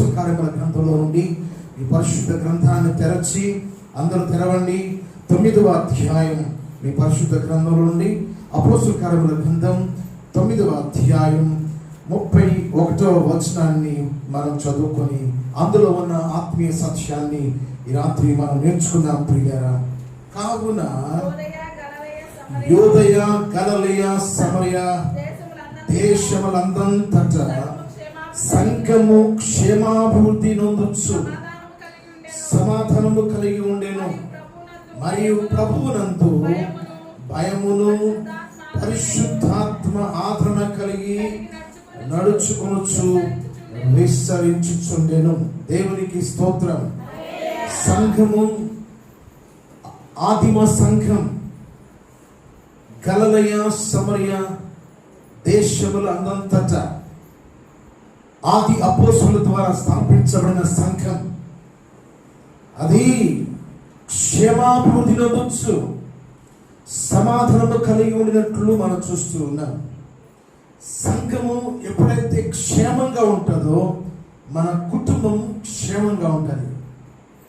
అపోస్తల కార్యముల గ్రంథంలో నుండి ఈ పరిశుద్ధ గ్రంథాన్ని తెరచి అందరూ తెరవండి. 9వ అధ్యాయం మీ పరిశుద్ధ గ్రంథంలో నుండి అపోస్తల కార్యముల గ్రంథం 9వ అధ్యాయం 31వ వచనాన్ని మనం చదువుకొని అందులో ఉన్న ఆత్మీయ సత్యాన్ని ఈ రాత్రి మనం నేర్చుకుందాం ప్రియులారా. కావున యూదయ, గలిలయ, సమరయ దేశములందంతట సంఘము క్షేమాభివృద్ధి నొందొచ్చు సమాధానము కలిగి ఉండెను. మరియు ప్రభువునందు భయమును పరిశుద్ధాత్మ ఆదరణ కలిగి నడుచుకొనుచు విస్తరించుచుండెను. దేవునికి స్తోత్రం. సంఘము, ఆదిమ సంఘం గలిలయ, సమరయ దేశముల అందంతట ఆది అపోస్తలుల ద్వారా స్థాపించబడిన సంఘం అది క్షేమాభివృద్ధి నొందొచ్చు సమాధానము కలిగి ఉండినట్లు మనం చూస్తూ ఉన్నాం. సంఘము ఎప్పుడైతే క్షేమంగా ఉంటుందో మన కుటుంబం క్షేమంగా ఉంటుంది.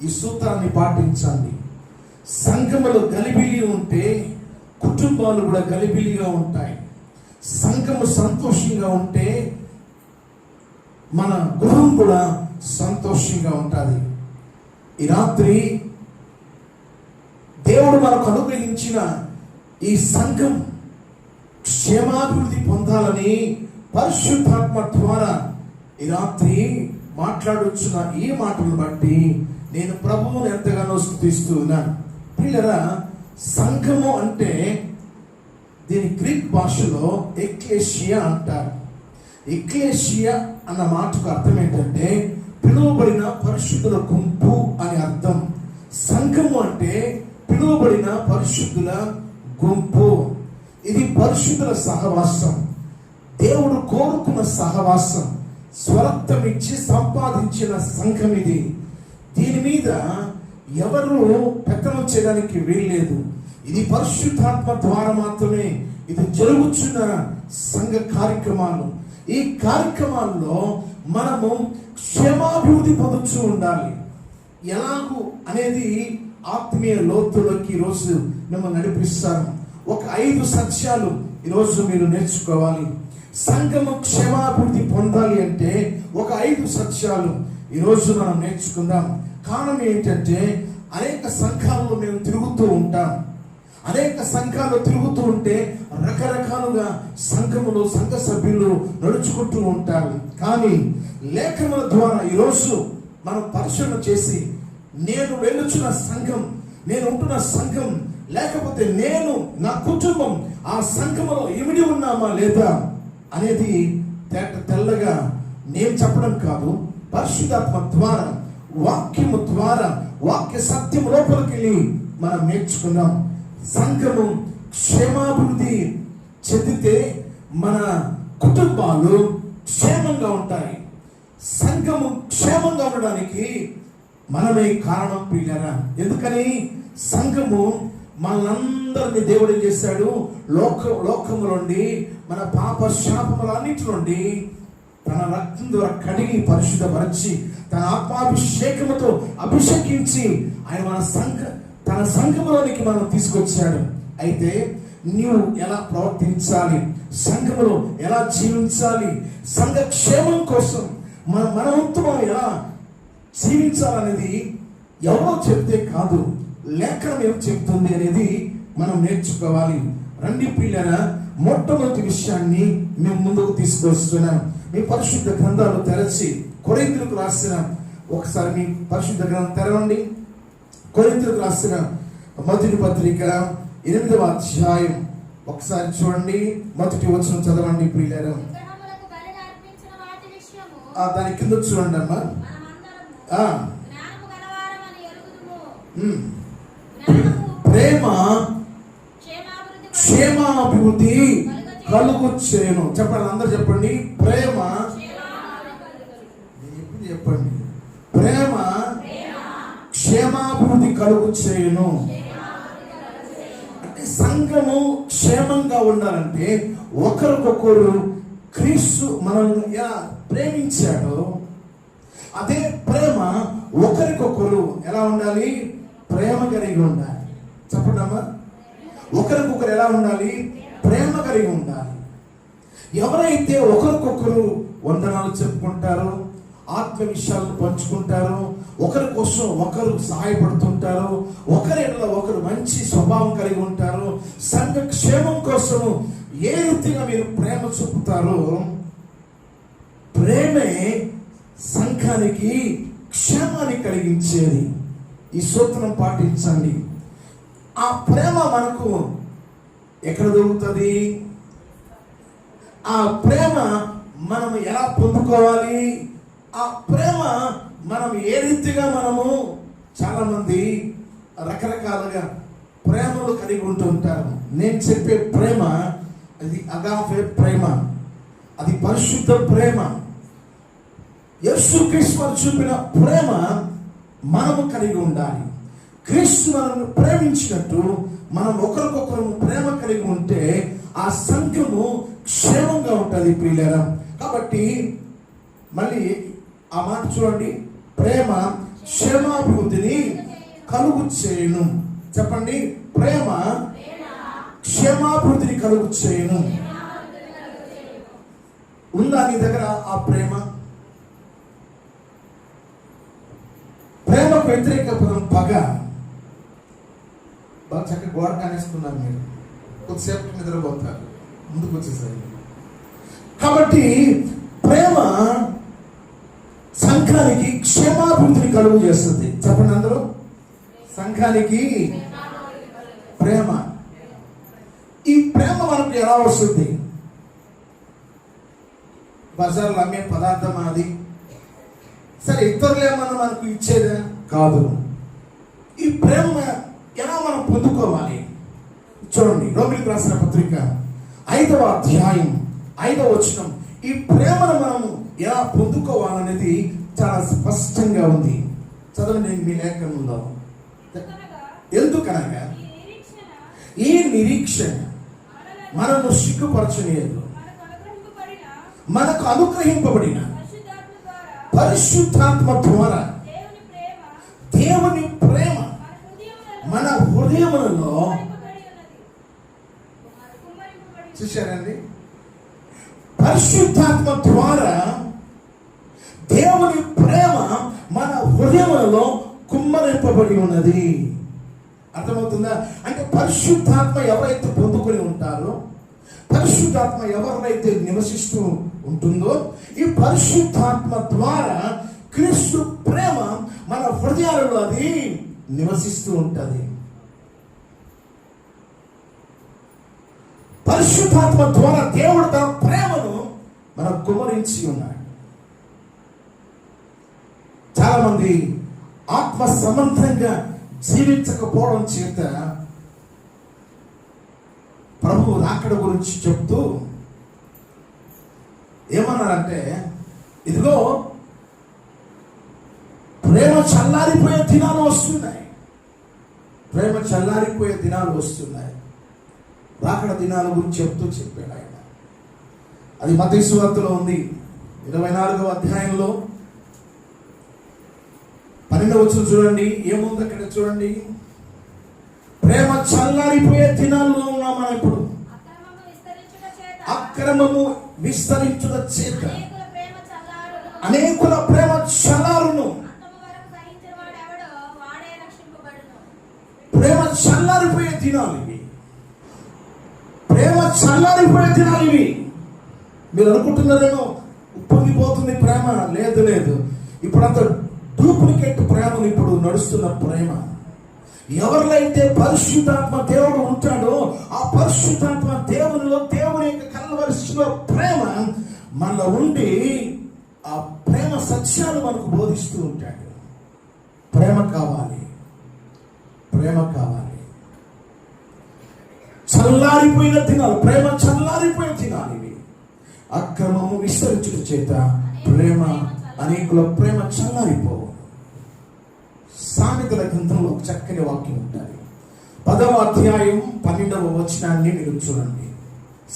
ఈ సూత్రాన్ని పాటించండి. సంఘములో గలిబిలి ఉంటే కుటుంబాలు కూడా గలిబిలిగా ఉంటాయి. సంఘము సంతోషంగా ఉంటే మన గృహం కూడా సంతోషంగా ఉంటుంది. ఈ రాత్రి దేవుడు మనకు అనుగ్రహించిన ఈ సంఘం క్షేమాభివృద్ధి పొందాలని పరిశుద్ధాత్మ ద్వారా ఈ రాత్రి మాట్లాడుచున్న ఈ మాటలను బట్టి నేను ప్రభువుని ఎంతగానో స్తుతిస్తూ ఉన్నాను. ప్రియులారా, సంఘము అంటే దీని గ్రీక్ భాషలో ఎక్లేషియా అంటారు. ఎక్లేషియా అన్న మాటకు అర్థం ఏంటంటే పిలువబడిన పరిశుద్ధుల గుంపు అని అర్థం. సంఘము అంటే పిలువబడిన పరిశుద్ధుల గుంపు. ఇది పరిశుద్ధుల సహవాసం, దేవుడు కోరుకున్న సహవాసం, స్వరత్వం ఇచ్చి సంపాదించిన సంఘం ఇది. దీని మీద ఎవరు పెత్తనం చేయడానికి వీల్లేదు. ఇది పరిశుద్ధాత్మ ద్వారా మాత్రమే ఇది జరుగుతున్న సంఘ కార్యక్రమాలు. ఈ కార్యక్రమాల్లో మనము క్షేమాభివృద్ధి పొందుతూ ఉండాలి. ఎలాగూ అనేది ఆత్మీయ లోతులోకి ఈరోజు మిమ్మల్ని నడిపిస్తాను. ఒక 5 సత్యాలు ఈరోజు మీరు నేర్చుకోవాలి. సంఘము క్షేమాభివృద్ధి పొందాలి అంటే ఒక 5 సత్యాలు ఈరోజు మనం నేర్చుకుందాం. కారణం ఏంటంటే అనేక సంఘాల్లో మేము తిరుగుతూ ఉంటాం. అనేక సంఘాలు తిరుగుతూ ఉంటే రకరకాలుగా సంఘములో సంఘ సభ్యులు నడుచుకుంటూ ఉంటారు. కానీ లేఖనల ద్వారా ఈరోజు మనం పరిశీలన చేసి నేను వెళ్ళుచున్న సంఘం, నేను ఉంటున్న సంఘం, లేకపోతే నేను నా కుటుంబం ఆ సంఘములో ఇమిడి ఉన్నామా లేదా అనేది తెల్లగా నేను చెప్పడం కాదు, పరిశుద్ధాత్మ ద్వారా వాక్యము ద్వారా వాక్య సత్యం లోపలికి వెళ్ళి మనం నేర్చుకున్నాం. సంఘము క్షేమాభివృద్ధి చెందితే మన కుటుంబాలు క్షేమంగా ఉంటాయి. సంఘము క్షేమంగా ఉండడానికి మనమే కారణం ప్రియులారా. ఎందుకని సంఘము మనందరినీ దేవుడు ఏం చేశాడు, లోకము నుండి మన పాప శాపములన్నిటి నుండి తన రక్తం ద్వారా కడిగి పరిశుద్ధపరిచి తన ఆత్మాభిషేకముతో అభిషేకించి ఆయన తన సంఘములోనికి మనం తీసుకొచ్చాడు. అయితే నీవు ఎలా ప్రవర్తించాలి, సంఘములో ఎలా జీవించాలి, సంఘ క్షేమం కోసం మన వంతు మనం ఎలా జీవించాలనేది ఎవరో చెప్తే కాదు, లేఖనం ఏం చెప్తుంది అనేది మనం నేర్చుకోవాలి. రండి ప్రియులారా, మొట్టమొదటి విషయాన్ని మేము ముందుకు తీసుకొస్తున్నాం. మీ పరిశుద్ధ గ్రంథాలు తెరచి కొరింథీయులకు రాసిన, ఒకసారి మీ పరిశుద్ధ గ్రంథం తెరవండి. కొరింథీయులకు రాసిన మొదటి పత్రిక 8వ అధ్యాయం ఒకసారి చూడండి. మొదటి వచనం చదవండి ప్రియులారా. దాని కింద చూడండి అమ్మా. ప్రేమ క్షేమాభివృద్ధి కలుగు చేయను. చెప్పండి, అందరు చెప్పండి. ప్రేమ, చెప్పండి, ప్రేమ క్షేమాభివృద్ధి కలుగు చేయను. అంటే సంఘము క్షేమంగా ఉండాలంటే ఒకరికొకరు క్రీస్తు మనల్ని ఎలా ప్రేమించాడో, అదే ప్రేమ ఒకరికొకరు ఎలా ఉండాలి? ప్రేమ కలిగి ఉండాలి. చెప్పండమ్మా, ఒకరికొకరు ఎలా ఉండాలి? ప్రేమ కలిగి ఉండాలి. ఎవరైతే ఒకరికొకరు వందనాలు చెప్పుకుంటారో, ఆత్మ విషయాలను పంచుకుంటారో, ఒకరి కోసం ఒకరు సహాయపడుతుంటారో, ఒకరిలో ఒకరు మంచి స్వభావం కలిగి ఉంటారో, సంఘ క్షేమం కోసము ఏ రీతిగా మీరు ప్రేమ చూపుతారో, ప్రేమే సంఘానికి క్షేమాన్ని కలిగించేది. ఈ సూత్రం పాటించండి. ఆ ప్రేమ మనకు ఎక్కడ దొరుకుతుంది? ఆ ప్రేమ మనం ఎలా పొందుకోవాలి? ఆ ప్రేమ మనం ఏ రీతిగా మనము, చాలా మంది రకరకాలుగా ప్రేమలు కలిగి ఉంటుంటారు. నేను చెప్పే ప్రేమ అది అగాపే ప్రేమ, అది పరిశుద్ధ ప్రేమ. యేసుక్రీస్తు చూపిన ప్రేమ మనము కలిగి ఉండాలి. క్రీస్తు మనల్ని ప్రేమించినట్టు మనం ఒకరికొకరు ప్రేమ కలిగి ఉంటే ఆ సంఘము క్షేమంగా ఉంటుంది ప్రియులారా. కాబట్టి మళ్ళీ ఆ మాట చూడండి, ప్రేమ క్షేమాభివృద్ధిని కలుగు చేయును. చెప్పండి, ప్రేమ క్షేమాభివృద్ధిని కలుగు చేయును. ఉందా నీ దగ్గర ఆ ప్రేమ? ప్రేమకు వ్యతిరేక పదం పగ. బాగా చక్కగా గోడ కానేస్తున్నారు మీరు, కొద్దిసేపు నిద్రపోతారు, ముందుకు వచ్చేసరి. కాబట్టి ప్రేమ సంఘానికి క్షేమాభివృద్ధిని కలుగు చేస్తుంది. చెప్పండి అందరూ, సంఘానికి ప్రేమ. ఈ ప్రేమ మనకు ఎలా వస్తుంది? బజార్లో అమ్మే పదార్థం అది. సరే, ఇతరులు ఏమన్నా మనకు ఇచ్చేదా? కాదు. ఈ ప్రేమ ఎలా మనం పొందుకోవాలి? చూడండి, రోమిలికి రాసిన పత్రిక 5వ అధ్యాయం 5వ వచనం. ఈ ప్రేమను మనము ఎలా పొందుకోవాలనేది చాలా స్పష్టంగా ఉంది. చదవండి మీ లేఖనంలో. ఎందుకనగా ఈ నిరీక్షణ మనము సిగ్గుపరచలేదు, మనకు అనుగ్రహింపబడిన పరిశుద్ధాత్మ ద్వారా దేవుని ప్రేమ మన హృదయములలో. చూశారండి, పరిశుద్ధాత్మ ద్వారా దేవుని ప్రేమ మన హృదయములలో కుమ్మరింపబడి ఉన్నది. అర్థమవుతుందా? అంటే పరిశుద్ధాత్మ ఎవరైతే పొందుకొని ఉంటారో, పరిశుద్ధాత్మ ఎవరైతే నివసిస్తూ ఉంటుందో, ఈ పరిశుద్ధాత్మ ద్వారా క్రీస్తు ప్రేమ మన హృదయాలలో అది నివసిస్తూ ఉంటుంది. పరిశుద్ధాత్మ ద్వారా దేవుడు తన ప్రేమను మనకు కుమ్మరించి ఉన్నాడు. చాలా మంది ఆత్మ సంబంధంగా జీవించకపోవడం చేత ప్రభువు రాకడ గురించి చెప్తూ ఏమన్నారంటే, ఇదిగో ప్రేమ చల్లారిపోయే దినాలు వస్తున్నాయి, ప్రేమ చల్లారిపోయే దినాలు వస్తున్నాయి. రాకడ దినాల గురించి చెప్పాడు ఆయన. అది మత్తయి సువార్తలో ఉంది, 24వ అధ్యాయంలో 12వ వచనం చూడండి. ఏముంది అక్కడ చూడండి. ప్రేమ చల్లారిపోయే దినాల్లో ఉన్నాం మనం ఇప్పుడు. అక్రమము విస్తరించుట చేత అనేకుల ప్రేమ చల్లారును. ప్రేమ చల్లారిపోయే దినాలు ఇవి, ప్రేమ చల్లారిపోయే దినాలు ఇవి. మీరు అనుకుంటున్నారేమో ఉప్పొంగిపోతుంది ప్రేమ. లేదు లేదు, ఇప్పుడంత డూప్లికేట్ ప్రేమను ఇప్పుడు నడుస్తున్న ప్రేమ. ఎవరిలైతే పరిశుద్ధాత్మ దేవుడు ఉంటాడో, ఆ పరిశుద్ధాత్మ దేవునిలో దేవుని యొక్క కలవరిస్తున్న ప్రేమ మనలో ఉండి ఆ ప్రేమ సత్యాలు మనకు బోధిస్తూ ఉంటాడు. ప్రేమ కావాలి, ప్రేమ కావాలి. చల్లారిపోయిన దినాలు, ప్రేమ చల్లారిపోయిన దినాలు ఇవి. అక్రమము విస్తరించుట చేత ప్రేమ, అనేకుల ప్రేమ చల్లారిపోవు. సామెతల గ్రంథంలో ఒక చక్కని వాక్యం ఉంటుంది. 10వ అధ్యాయం 12వ వచనాన్ని మీరు చూడండి.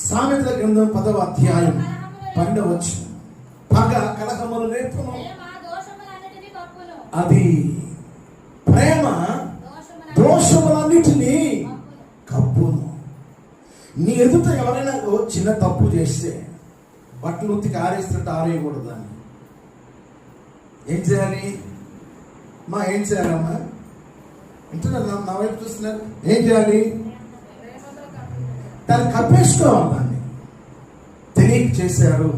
సామెతల గ్రంథం 10వ అధ్యాయం 12వ వచనం. పగ కలహములు రేపును, అది ప్రేమ దోషములన్నిటినీ కప్పును. నీ ఎదుట ఎవరైనా చిన్న తప్పు చేస్తే బట్టలు ఉత్తికి ఆరేస్తున్నట్టు ఆరేయకూడదు. దాన్ని ఏం చేయాలి? ఏం చేయాలమ్మా? వింటున్నారు? నా వైపు చూస్తున్నారు? ఏం చేయాలి? దాన్ని కప్పేసుకోవాలి. దాన్ని తెలియక చేశారు,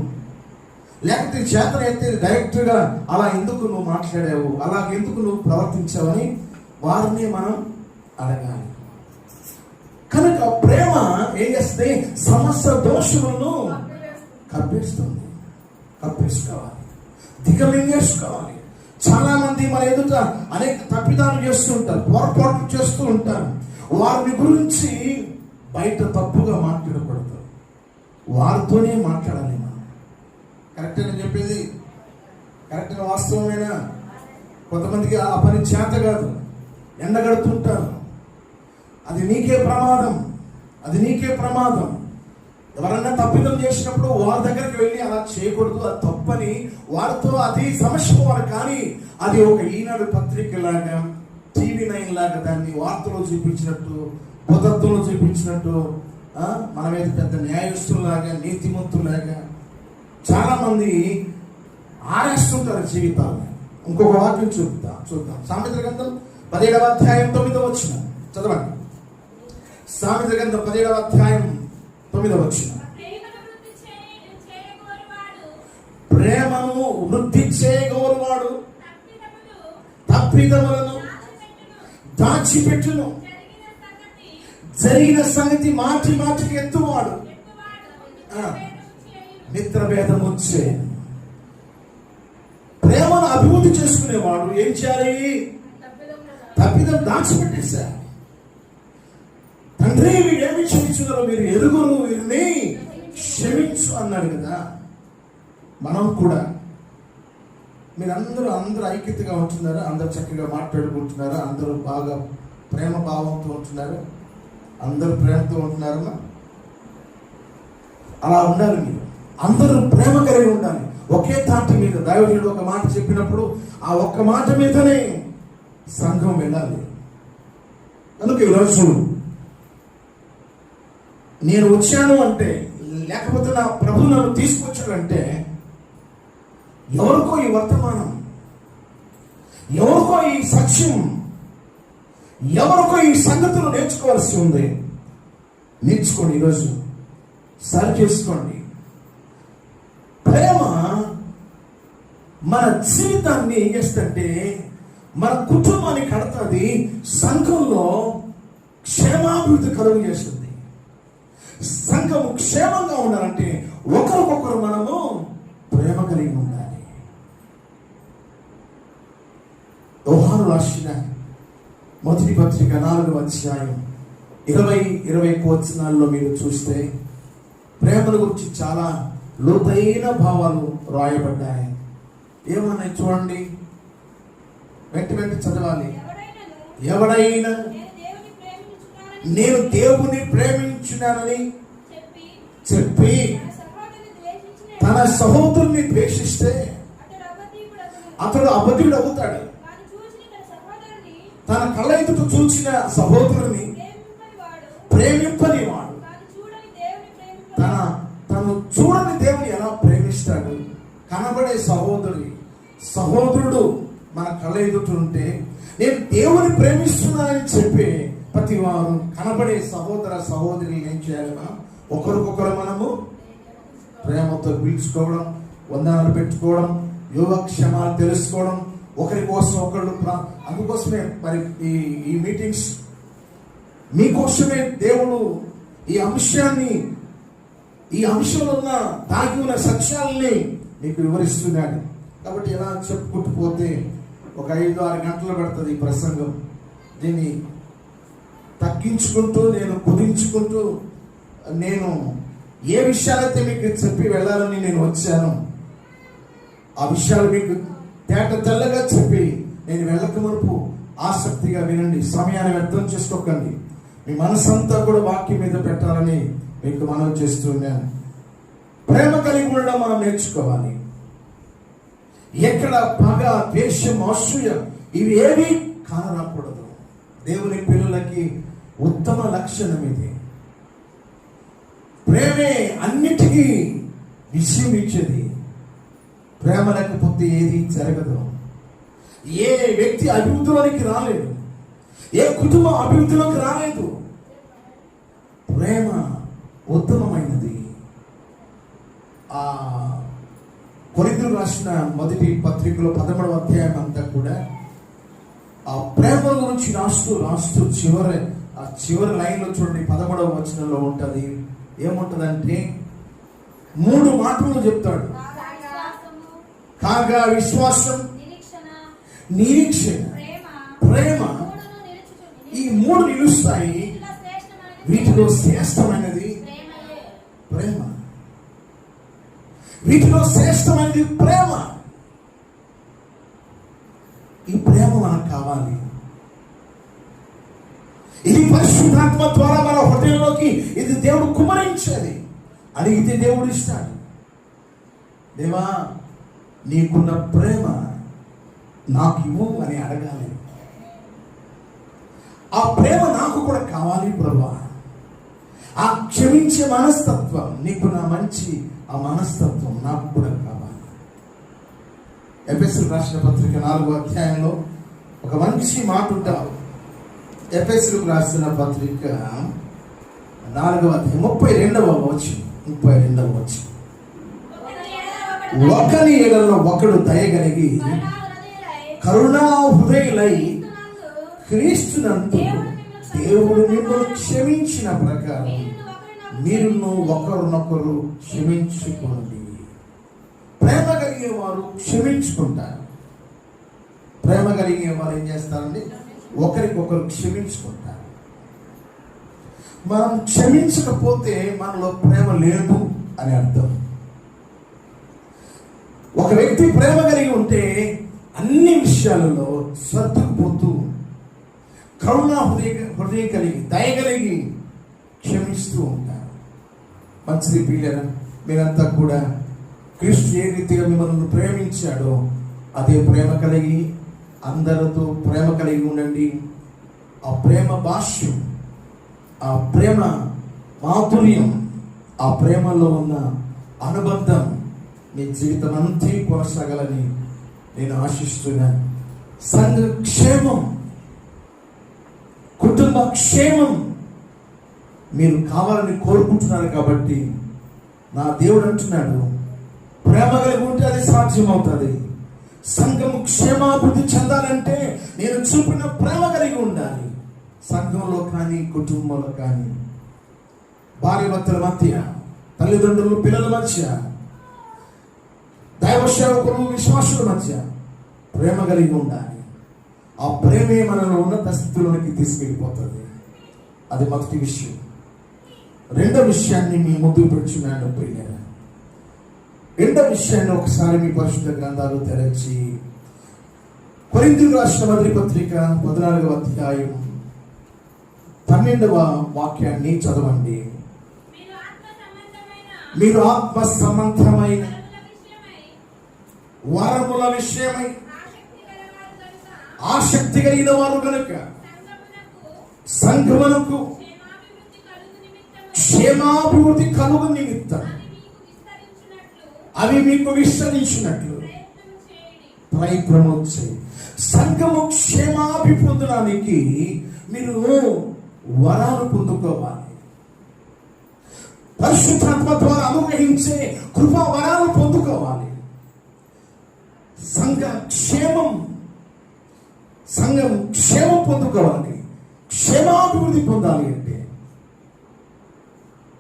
లేకపోతే చేతనైతే డైరెక్ట్గా అలా ఎందుకు నువ్వు మాట్లాడావు, అలా ఎందుకు నువ్వు ప్రవర్తించావని వారిని మనం అడగాలి. కనుక ప్రేమ ఏం చేస్తే సమస్త దోషులను కప్పేస్తుంది. కప్పేసుకోవాలి, దిగమింగేసుకోవాలి. చాలా మంది మన ఎదుట అనేక తప్పిదాలు చేస్తూ ఉంటారు, పొరపాట్లు చేస్తూ ఉంటారు. వారిని గురించి బయట తప్పుగా మాట్లాడకూడదు, వారితోనే మాట్లాడాలి. మనం కరెక్ట్ అని చెప్పేది కరెక్ట్గా వాస్తవమేనా? కొంతమందికి ఆ పని చేత కాదు, ఎండగడుతుంటారు. అది నీకే ప్రమాదం, అది నీకే ప్రమాదం. ఎవరన్నా తప్పిదం చేసినప్పుడు వారి దగ్గరికి వెళ్ళి అలా చేయకూడదు, అది తప్పని వారితో అది సమస్య వారు. కానీ అది ఒక ఈనాడు పత్రిక లాగా, TV9 లాగా దాన్ని వార్తలో చూపించినట్టు, బుధత్వంలో చూపించినట్టు, మన మీద పెద్ద న్యాయస్తులాగా, నీతిమంతులాగా చాలా మంది ఆరేస్తుంటారు జీవితాన్ని. ఇంకొక వాక్యం చూద్దాం. సామెతల గ్రంథం 17వ అధ్యాయం 9వ వచనం చదవండి. సామెతల గ్రంథం 17వ అధ్యాయం 9వ వచనం. ప్రేమను వృద్ధి చేయగోరువాడు తప్పిదములను దాచిపెట్టును, జరిగిన సంగతి మాటి మాటికి ఎత్తువాడు మిత్రభేదం వచ్చే. ప్రేమను అభివృద్ధి చేసుకునేవాడు ఏం చేయాలి? తప్పిదం దాచిపెట్టేశారు. తండ్రి వీడేమి క్షమించున్నారో మీరు ఎరుగురు, వీరిని క్షమించు అన్నాడు కదా. మనం కూడా అందరూ ఐక్యతగా ఉంటున్నారు, అందరూ చక్కగా మాట్లాడుకుంటున్నారు, అందరూ బాగా ప్రేమ భావంతో ఉంటున్నారు, అందరూ ప్రేమతో ఉంటున్నారమ్మా. అలా ఉండాలి. మీరు అందరూ ప్రేమ కలిగి ఉండాలి. ఒకే తాటి మీద దైవజనుడు ఒక మాట చెప్పినప్పుడు ఆ ఒక్క మాట మీదనే సంఘం వెళ్ళాలి. అందుకే ఈరోజు నేను వచ్చాను అంటే, లేకపోతే నా ప్రభు నన్ను తీసుకొచ్చాడంటే, ఎవరికో ఈ వర్తమానం, ఎవరికో ఈ సత్యం, ఎవరికో ఈ సంగతులు నేర్చుకోవాల్సి ఉంది. నేర్చుకోండి, ఈరోజు సరి చేసుకోండి. ప్రేమ మన జీవితాన్ని ఏం చేస్తుంటే మన కుటుంబాన్ని కడుతుంది, సంఘంలో క్షేమాభివృద్ధి కలుగు చేస్తుంది. సంఘము క్షేమంగా ఉండాలంటే ఒకరికొకరు మనము ప్రేమ కలిగి ఉండాలి. యోహాను రాసిన మొదటి పత్రిక 4వ అధ్యాయం 20 వచనాల్లో మీరు చూస్తే ప్రేమల గురించి చాలా లోతైన భావాలు రాయబడ్డాయి. ఏమన్నాయి చూడండి, వెంట చదవాలి. ఎవడైనా నేను దేవుని ప్రేమించున్నానని చెప్పి తన సహోదరుని ద్వేషిస్తే అతడు అబద్ధుడు అవుతాడు. తన కళ్ళ ఎదుట చూసిన సహోదరుని ప్రేమింపని వాడు తను చూడని దేవుని ఎలా ప్రేమిస్తాడు? కనబడే సహోదరుడు మన కళ్ళ ఎదుట ఉంటే నేను దేవుని ప్రేమిస్తున్నానని చెప్పి ప్రతి వారు కనబడే సహోదరిని ఏం చేయాలి? మనం ఒకరికొకరు మనము ప్రేమతో పిలుచుకోవడం, వందనాలు పెట్టుకోవడం, యోగక్షేమాలు తెలుసుకోవడం, ఒకరి కోసం ఒకళ్ళు. అందుకోసమే మరి ఈ మీటింగ్స్ మీకోసమే దేవుడు ఈ అంశంలో ఉన్న దాగి ఉన్న సత్యాలని మీకు వివరిస్తున్నాడు. కాబట్టి ఎలా చెప్పుకుంటూ పోతే ఒక 5-6 గంటలు పడుతుంది ఈ ప్రసంగం. దీన్ని తగ్గించుకుంటూ నేను కుదించుకుంటూ నేను ఏ విషయాలైతే మీకు చెప్పి వెళ్ళాలని నేను వచ్చాను ఆ విషయాలు మీకు తేట తెల్లగా చెప్పి నేను వెళ్ళక మునుపు ఆసక్తిగా వినండి. సమయాన్ని వ్యర్థం చేసుకోకండి. మీ మనసంతా కూడా వాక్యం మీద పెట్టాలని మీకు మనవి చేస్తున్నాను. ప్రేమ కలిగి ఉండడం మనం నేర్చుకోవాలి. ఎక్కడ పగ, ద్వేషం, అసూయ ఇవి ఏవి కానరాకూడదు. దేవుని పిల్లలకి ఉత్తమ లక్షణం ఇది. ప్రేమే అన్నిటికీ విషయం ఇచ్చేది. ప్రేమ లేకపోతే ఏది జరగదు. ఏ వ్యక్తి అభివృద్ధిలోనికి రాలేదు, ఏ కుటుంబం అభివృద్ధిలోకి రాలేదు. ప్రేమ ఉత్తమమైనది. ఆ కొరింథీయులకు రాసిన మొదటి పత్రికలో 11వ అధ్యాయం అంతా కూడా ఆ ప్రేమ గురించి రాస్తూ చివరి లైన్లో చూడండి, 11వ వచనంలో ఉంటుంది. ఏముంటదంటే 3 మాటలు చెప్తాడు. కాగా విశ్వాసం, నిరీక్షణ, ప్రేమ, ఈ 3 నిలుస్తాయి. వీటిలో శ్రేష్టమైనది ప్రేమ. వీటిలో శ్రేష్టమైనది ప్రేమ. ఈ ప్రేమ మనకు కావాలి. ఇది పరిశుద్ధాత్మ ద్వారా మన హృదయంలోకి ఇది దేవుడు కుమ్మరించేది. అడిగితే దేవుడు ఇస్తాడు. దేవా, నీకున్న ప్రేమ నాకు ఇవ్వు అని అడగాలి. ఆ ప్రేమ నాకు కూడా కావాలి ప్రభువా. ఆ క్షమించే మనస్తత్వం, నీకున్న మంచి ఆ మనస్తత్వం నాకు కూడా కావాలి. ఎఫెసీయులకు రాసిన పత్రిక 4వ అధ్యాయంలో ఒక మంచి మాట ఉంటారు. ఎఫెసీయులకు రాసిన పత్రిక 4వ అధ్యాయం 32వ వచనం. ఒకని ఎడల ఒకడు దయగలిగి కరుణా హృదయులై క్రీస్తునందు దేవుడు మిమ్మల్ని క్షమించిన ప్రకారం మీరును ఒకరినొకరు క్షమించుకోండి. ప్రేమ కలిగే వారు క్షమించుకుంటారు. ప్రేమ కలిగే వారు ఏం చేస్తారండి? ఒకరికొకరు క్షమించుకుంటారు. మనం క్షమించకపోతే మనలో ప్రేమ లేదు అని అర్థం. ఒక వ్యక్తి ప్రేమ కలిగి ఉంటే అన్ని విషయాలలో సర్దుకుపోతూ కరుణ హృదయం కలిగి దయగలిగి క్షమిస్తూ ఉంటారు. మంచిది పిల్లరా, మీరంతా కూడా క్రీస్తు ఏ రీతిగా మిమ్మల్ని ప్రేమించాడో అదే ప్రేమ కలిగి అందరితో ప్రేమ కలిగి ఉండండి. ఆ ప్రేమ భాష్యం, ఆ ప్రేమ మాధుర్యం, ఆ ప్రేమలో ఉన్న అనుబంధం మీ జీవితం అంతా కొనసాగాలని నేను ఆశిస్తున్నాను. సంఘ క్షేమం, కుటుంబ క్షేమం మీరు కావాలని కోరుకుంటున్నారు. కాబట్టి నా దేవుడు అంటున్నాడు, ప్రేమ కలిగి ఉంటే అది సాధ్యమవుతుంది. సంఘము క్షేమాభివృద్ధి చెందాలంటే నేను చూపిన ప్రేమ కలిగి ఉండాలి. సంఘంలో కానీ కుటుంబంలో కానీ, భార్య భర్తల మధ్య, తల్లిదండ్రులు పిల్లల మధ్య, దైవ సేవకులు విశ్వాసుల మధ్య ప్రేమ కలిగి ఉండాలి. ఆ ప్రేమే మనలో ఉన్నత స్థితిలోనికి తీసుకెళ్ళిపోతుంది. అది మొదటి విషయం. రెండో విషయాన్ని మీ ముందు పెడుచున్నాను ప్రియులారా. రెండో విషయాన్ని ఒకసారి మీ పరిశుద్ధ గ్రంథాలు తెరచి కొరింథీయులకు రాసిన మొదటి పత్రిక 14వ అధ్యాయం 12వ వాక్యాన్ని చదవండి. మీరు ఆత్మ సంబంధమైన వరముల విషయమై ఆసక్తి కలిగిన వారు కనుక సంఘమునకు క్షేమాభివృద్ధి కలుగు నిమిత్తం అవి మీకు విస్తరించినట్లు ప్రయత్నము చేయి. సంఘము క్షేమాభివృద్ధి మీరు వరాలు పొందుకోవాలి. పరిశుద్ధాత్మ ద్వారా అనుగ్రహించే కృపా వరాలు పొందుకోవాలి. సంఘం క్షేమం పొందుకోవాలి. క్షేమాభివృద్ధి పొందాలి అంటే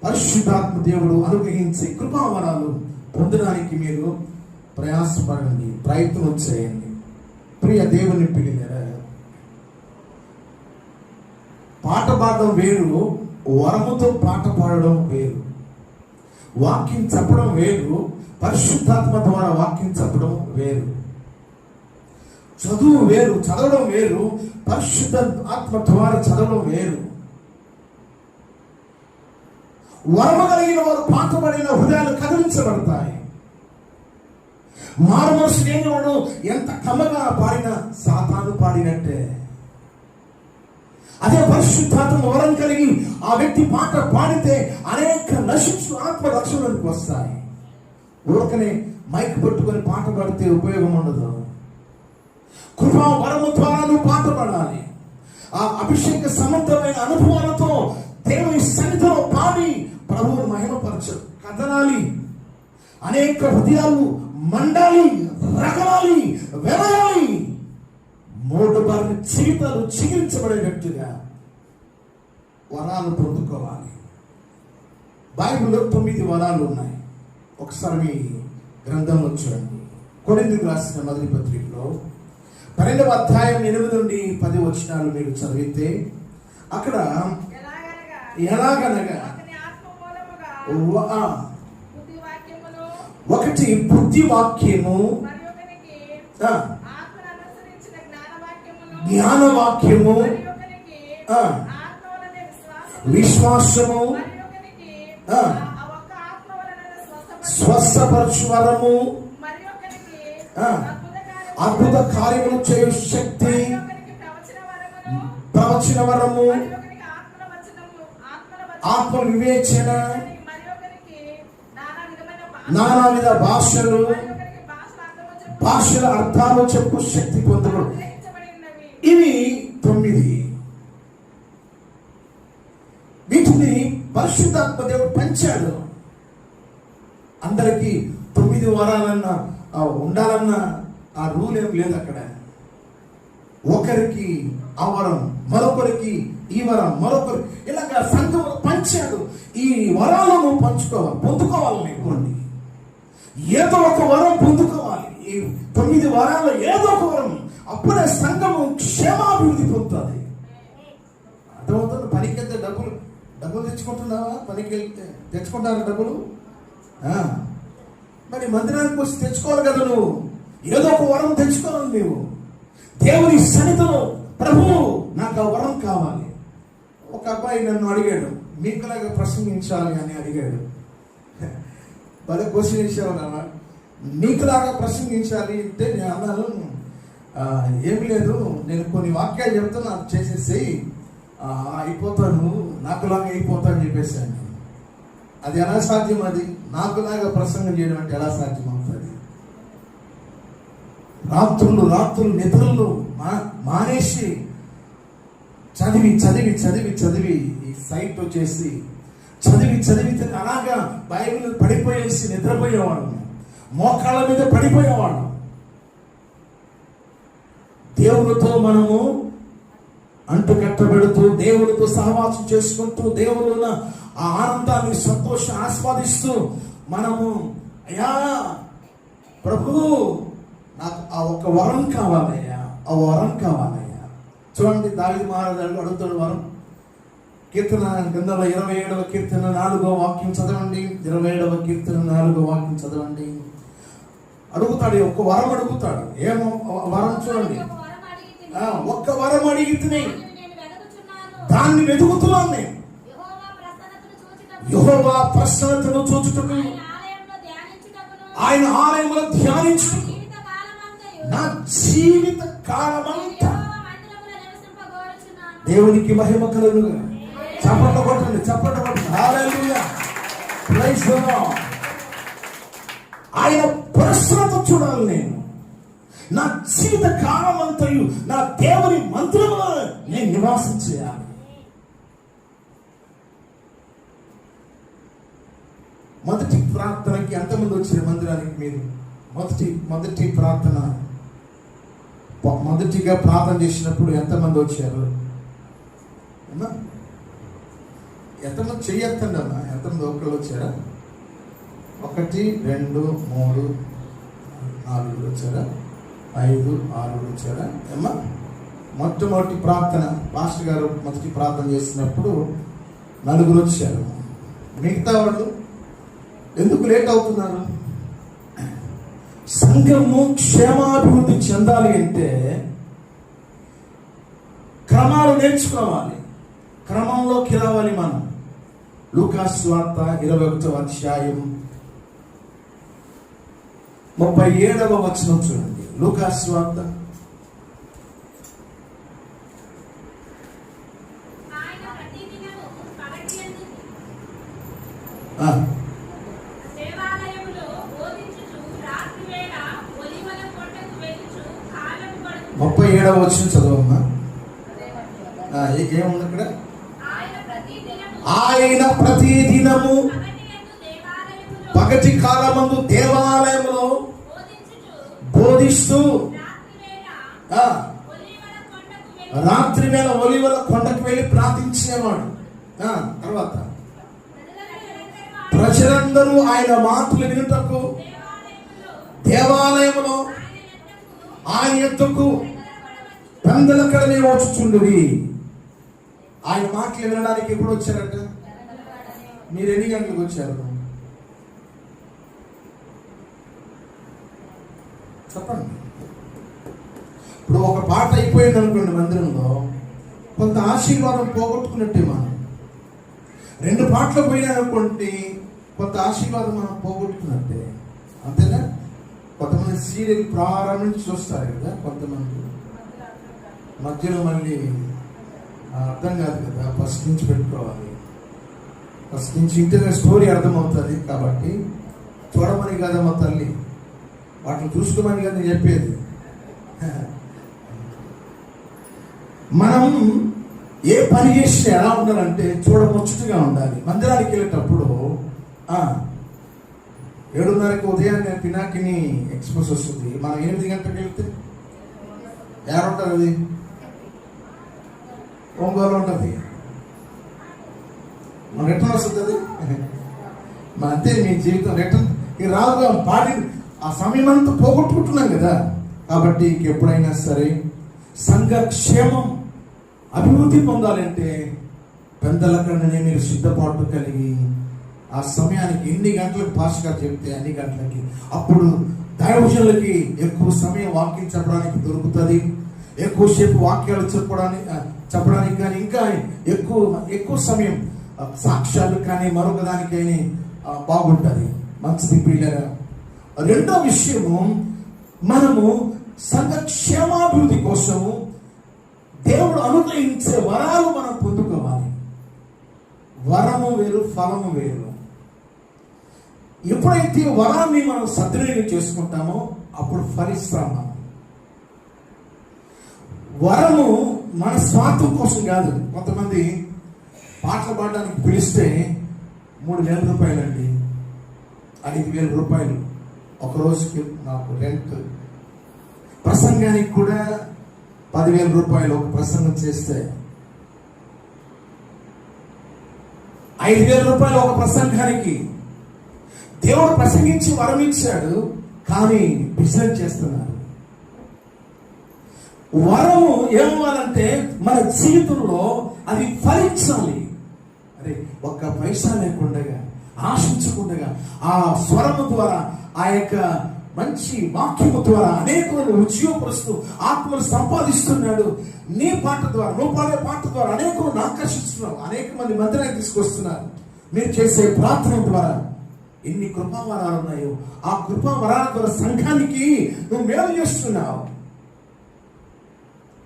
పరిశుద్ధాత్మ దేవుడు అనుగ్రహించే కృపావరాలు పొందడానికి మీరు ప్రయాసపడండి, ప్రయత్నం చేయండి. ప్రియ దేవుని పిల్లలారా, పాట పాడడం వేరు, వరముతో పాట పాడడం వేరు. వాక్యం చెప్పడం వేరు, పరిశుద్ధాత్మ ద్వారా వాక్యం చెప్పడం వేరు. చదువు వేరు, చదవడం వేరు, పరిశుద్ధ ఆత్మ ద్వారా చదవడం వేరు. వరమ కలిగిన వారు పాట పడిన హృదయాలు కదిలించబడతాయి. మారు మనసు లేనివాడు ఎంత కమ్మగా పాడినా సాతాను పాడినట్టే. అదే పరిశుద్ధాత్మ వరం కలిగి ఆ వ్యక్తి పాట పాడితే అనేక నశించు ఆత్మ రక్షణకు వస్తాయి. ఊరకనే మైక్ పట్టుకొని పాట పాడితే ఉపయోగం ఉండదు. కృపా వరము ద్వారా నువ్వు పాట పాడాలి. ఆ అభిషేక సమర్థమైన అనుభవాలతో దేవుని సన్నిధిలో పాడి ప్రభువును మహిమపరచు కదనాలి. అనేక హృదయాలు మండాలి, రగలాలి, వెలయాలి. మూడు బారిన జీవితాలు చిగిరించబడేటట్టుగా వరాలు పొందుకోవాలి. బైబిల్లో 9 వరాలు ఉన్నాయి. ఒకసారి మీ గ్రంథంలో చూడండి. కొరింథీయులకు రాసిన మొదటి పత్రికలో 12వ అధ్యాయం 8 నుండి 10 వచనాలు మీరు చదివితే అక్కడ ఎలాగనగా ఒకటి బుద్ధి వాక్యము, జ్ఞాన వాక్యము, విశ్వాసము, స్వస్థపరచువరము, అద్భుత కార్యములు చేయు శక్తి, ప్రవచన వరము, ఆత్మ వివేచన, నానావిధ భాషలు, భాషల అర్థాలు చెప్పు శక్తి పొందడం. ఇవి 9. వీటిని పరిశుద్ధాత్మ దేవుడు పంచాడు. అందరికీ 9 వరాలన్నా ఉండాలన్న ఆ రూల్ ఏం లేదు అక్కడ. ఒకరికి ఆ వరం, మరొకరికి ఈ వరం, మరొకరు ఇలాగా సంఘం పంచాడు. ఈ వరాలను పొందుకోవాలి. అనుకోండి, ఏదో ఒక వరం పొందుకోవాలి. ఈ 9 వరాలు ఏదో ఒక వరం, అప్పుడే సంఘము క్షేమాభివృద్ధి పొందుతుంది. అర్థమవుతుంది? పనికి వెళ్తే డబ్బులు తెచ్చుకుంటున్నావా? పనికి వెళ్తే తెచ్చుకుంటారు డబ్బులు. మరి మందిరానికి వచ్చి తెచ్చుకోవాలి కదా. నువ్వు ఏదో ఒక వరం తెచ్చుకోవాలి. నువ్వు దేవుని సన్నిధిలో, ప్రభు నాకు ఆ వరం కావాలి. ఒక అబ్బాయి నన్ను అడిగాడు, మీకులాగా ప్రసంగించాలి అని అడిగాడు. భలే క్వశ్చన్ ఇచ్చేవాడు. నీకులాగా ప్రసంగించాలి అంటే నేను అన్నాను, ఏమి లేదు, నేను కొన్ని వాక్యాలు చెప్తాను, అది చేసేసి అయిపోతాను, నాకులాగా అయిపోతాను చెప్పేసాను. అది ఎలా సాధ్యం? అది నాకులాగా ప్రసంగం చేయడం అంటే ఎలా సాధ్యం అవుతుంది? రాత్రులు నిద్రలు మానేసి చదివి ఈ సైట్ వచ్చేసి చదివితే అలాగా బైబిల్ పడిపోయేసి నిద్రపోయేవాడు, మోకాళ్ళ మీద పడిపోయేవాడు. దేవునితో మనము అంటుకట్టబెడుతూ, దేవునితో సహవాసం చేసుకుంటూ, దేవుని ఆ ఆనందాన్ని, సంతోషం ఆస్వాదిస్తూ మనము, అయ్యా ప్రభు నాకు ఆ ఒక్క వరం కావాలయ్యా, ఆ వరం కావాలయ్యా. చూడండి, దావీదు మహారాజు అడుగుతాడు వరం. కీర్తన గ్రంథంలో 27వ కీర్తన 4వ వాక్యం చదవండి. 27వ కీర్తన 4వ వాక్యం చదవండి. అడుగుతాడు, ఒక్క వరం అడుగుతాడు. ఏమో వరం చూడండి. ఒక్క వరం అడిగితే దాన్ని వెతుకుతున్నాను నేను. యెహోవా ప్రసన్నతను చూచుటకు, ఆయన ఆలయంలో ధ్యానించుటకు నా జీవిత కాలమంతా దేవునికి మహిమ కలుగును. చప్పట్లు కొట్టండి. హల్లెలూయా, ప్రైజ్ ది లార్డ్. ఆయన ప్రసన్నత చూడాలి నేను. నా జీవిత కాలమంతయు నా దేవుని మందిరంలో నేను నివాసం చేయాలి. మొదటి ప్రార్థనకి ఎంతమంది వచ్చారు మందిరానికి? మీరు మొదటి ప్రార్థన, మొదటిగా ప్రార్థన చేసినప్పుడు ఎంతమంది వచ్చారు? ఎంతమంది చెయ్యొద్దండి అమ్మా. ఎంతమంది ఒక్కరు వచ్చారా? 1 2 3 4 వచ్చారా? 5 6 వచ్చారా అమ్మా? మొట్టమొదటి ప్రార్థన పాస్టర్ గారు మొదటి ప్రార్థన చేసినప్పుడు 4 వచ్చారు. మిగతా వాళ్ళు ఎందుకు లేట్ అవుతున్నారు? సంఘము క్షేమాభివృద్ధి చెందాలి అంటే క్రమాలు నేర్చుకోవాలి, క్రమంలోకి రావాలి. మనం లూకా సువార్త 21వ అధ్యాయం 37వ వచనం చూడండి, లూకా సువార్త. ముప్పై 37వ వచనం చదవమ్మా. ఏముంది అక్కడ? ఆయన ప్రతి దినము పగటి కాలమందు దేవాలయములో బోధిస్తూ రాత్రి వేళ ఒలీవల కొండకు వెళ్ళి ప్రార్థించేవాడు. తర్వాత ప్రజలందరూ ఆయన మాటలు వినుటకు దేవాలయములో ఆయన యొద్దకు పెందలకడనే వచ్చుచుండుడి. ఆయన మాటలు వినడానికి ఎప్పుడు వచ్చారట? మీరు ఎన్ని గంటలకు వచ్చారు చెప్పండి. ఇప్పుడు ఒక పాట అయిపోయింది అనుకోండి, మందిరంలో కొంత ఆశీర్వాదం పోగొట్టుకున్నట్టే. మనం 2 పాటలు పోయినా అనుకోండి, కొంత ఆశీర్వాదం మనం పోగొట్టుకున్నట్టే, అంతేనా? కొంతమంది సీరియల్ ప్రారంభించి చూస్తారు కదా, కొంతమంది మధ్యలో మళ్ళీ అర్థం కాదు కదా, ఫస్ట్ నుంచి పెట్టుకోవాలి. ఫస్ట్ నుంచి ఇంటర్నెట్ స్టోరీ అర్థమవుతుంది కాబట్టి చూడమని కదమ్మా తల్లి, వాటిని చూసుకోమని కదా నేను చెప్పేది. మనం ఏ పని చేసినా ఎలా ఉండాలంటే చూడముచ్చటగా ఉండాలి. మందిరానికి వెళ్ళేటప్పుడు 7:30కి ఉదయాన్నే పినాకిని ఎక్స్ప్రెస్ వస్తుంది. మనం 8 గంటలకు వెళ్తే ఎవరుంటారు? అది ఒంగోలు ఉంటుంది. మన రిటర్న్ వస్తుంది అది. మన అంతే మీ జీవితం రిటర్న్ రాదుగా. పాడి ఆ సమయం అంతా పోగొట్టుకుంటున్నాం కదా. కాబట్టి ఎప్పుడైనా సరే సంఘక్షేమం అభివృద్ధి పొందాలంటే పెద్దలకడనే మీరు సిద్ధపాటు కలిగి ఆ సమయానికి ఎన్ని గంటలకు పాస్ గారు చెప్తే అన్ని గంటలకి, అప్పుడు దైవజనులకి ఎక్కువ సమయం వాక్యం చెప్పడానికి దొరుకుతుంది. ఎక్కువసేపు వాక్యాలు చెప్పడానికి కానీ ఇంకా ఎక్కువ సమయం సాక్ష్యాలు కానీ మరొక దానికైనా బాగుంటుంది. మంచిది పిల్లరా. రెండో విషయము, మనము సంఘక్షేమాభివృద్ధి కోసము దేవుడు అనుగ్రహించే వరాలు మనం పొందుకోవాలి. వరము వేరు, ఫలము వేరు. ఎప్పుడైతే వరాన్ని మనం సద్వినియోగం చేసుకుంటామో అప్పుడు ఫలిస్తాము. వరము మన స్వార్థం కోసం కాదు. కొంతమంది పాటలు పాడడానికి పిలిస్తే 3,000 రూపాయలు అండి, 5,000 రూపాయలు ఒక రోజుకి నాకు రెంట్. ప్రసంగానికి కూడా 10,000 రూపాయలు ఒక ప్రసంగం చేస్తే, 5,000 రూపాయలు ఒక ప్రసంగానికి. దేవుడు ప్రసంగించి వరం ఇచ్చాడు, కానీ బిజినెస్ చేస్తున్నారు. వరము ఏమవ్వాలంటే మన జీవితంలో అది ఫలించాలి. అరే ఒక్క పైసా లేకుండా ఆశించకుండా ఆ స్వరము ద్వారా, ఆ యొక్క మంచి వాక్యము ద్వారా అనేకులను ఉద్యోగపరుస్తూ ఆత్మను సంపాదిస్తున్నాడు. నీ పాట ద్వారా, నువ్వు పాడే పాట ద్వారా అనేకులను ఆకర్షిస్తున్నావు. అనేక మంది మందిరానికి తీసుకొస్తున్నారు. మీరు చేసే ప్రార్థన ద్వారా ఎన్ని కృపావరాలు ఉన్నాయో ఆ కృపావరాల ద్వారా సంఘానికి నువ్వు మేలు చేస్తున్నావు.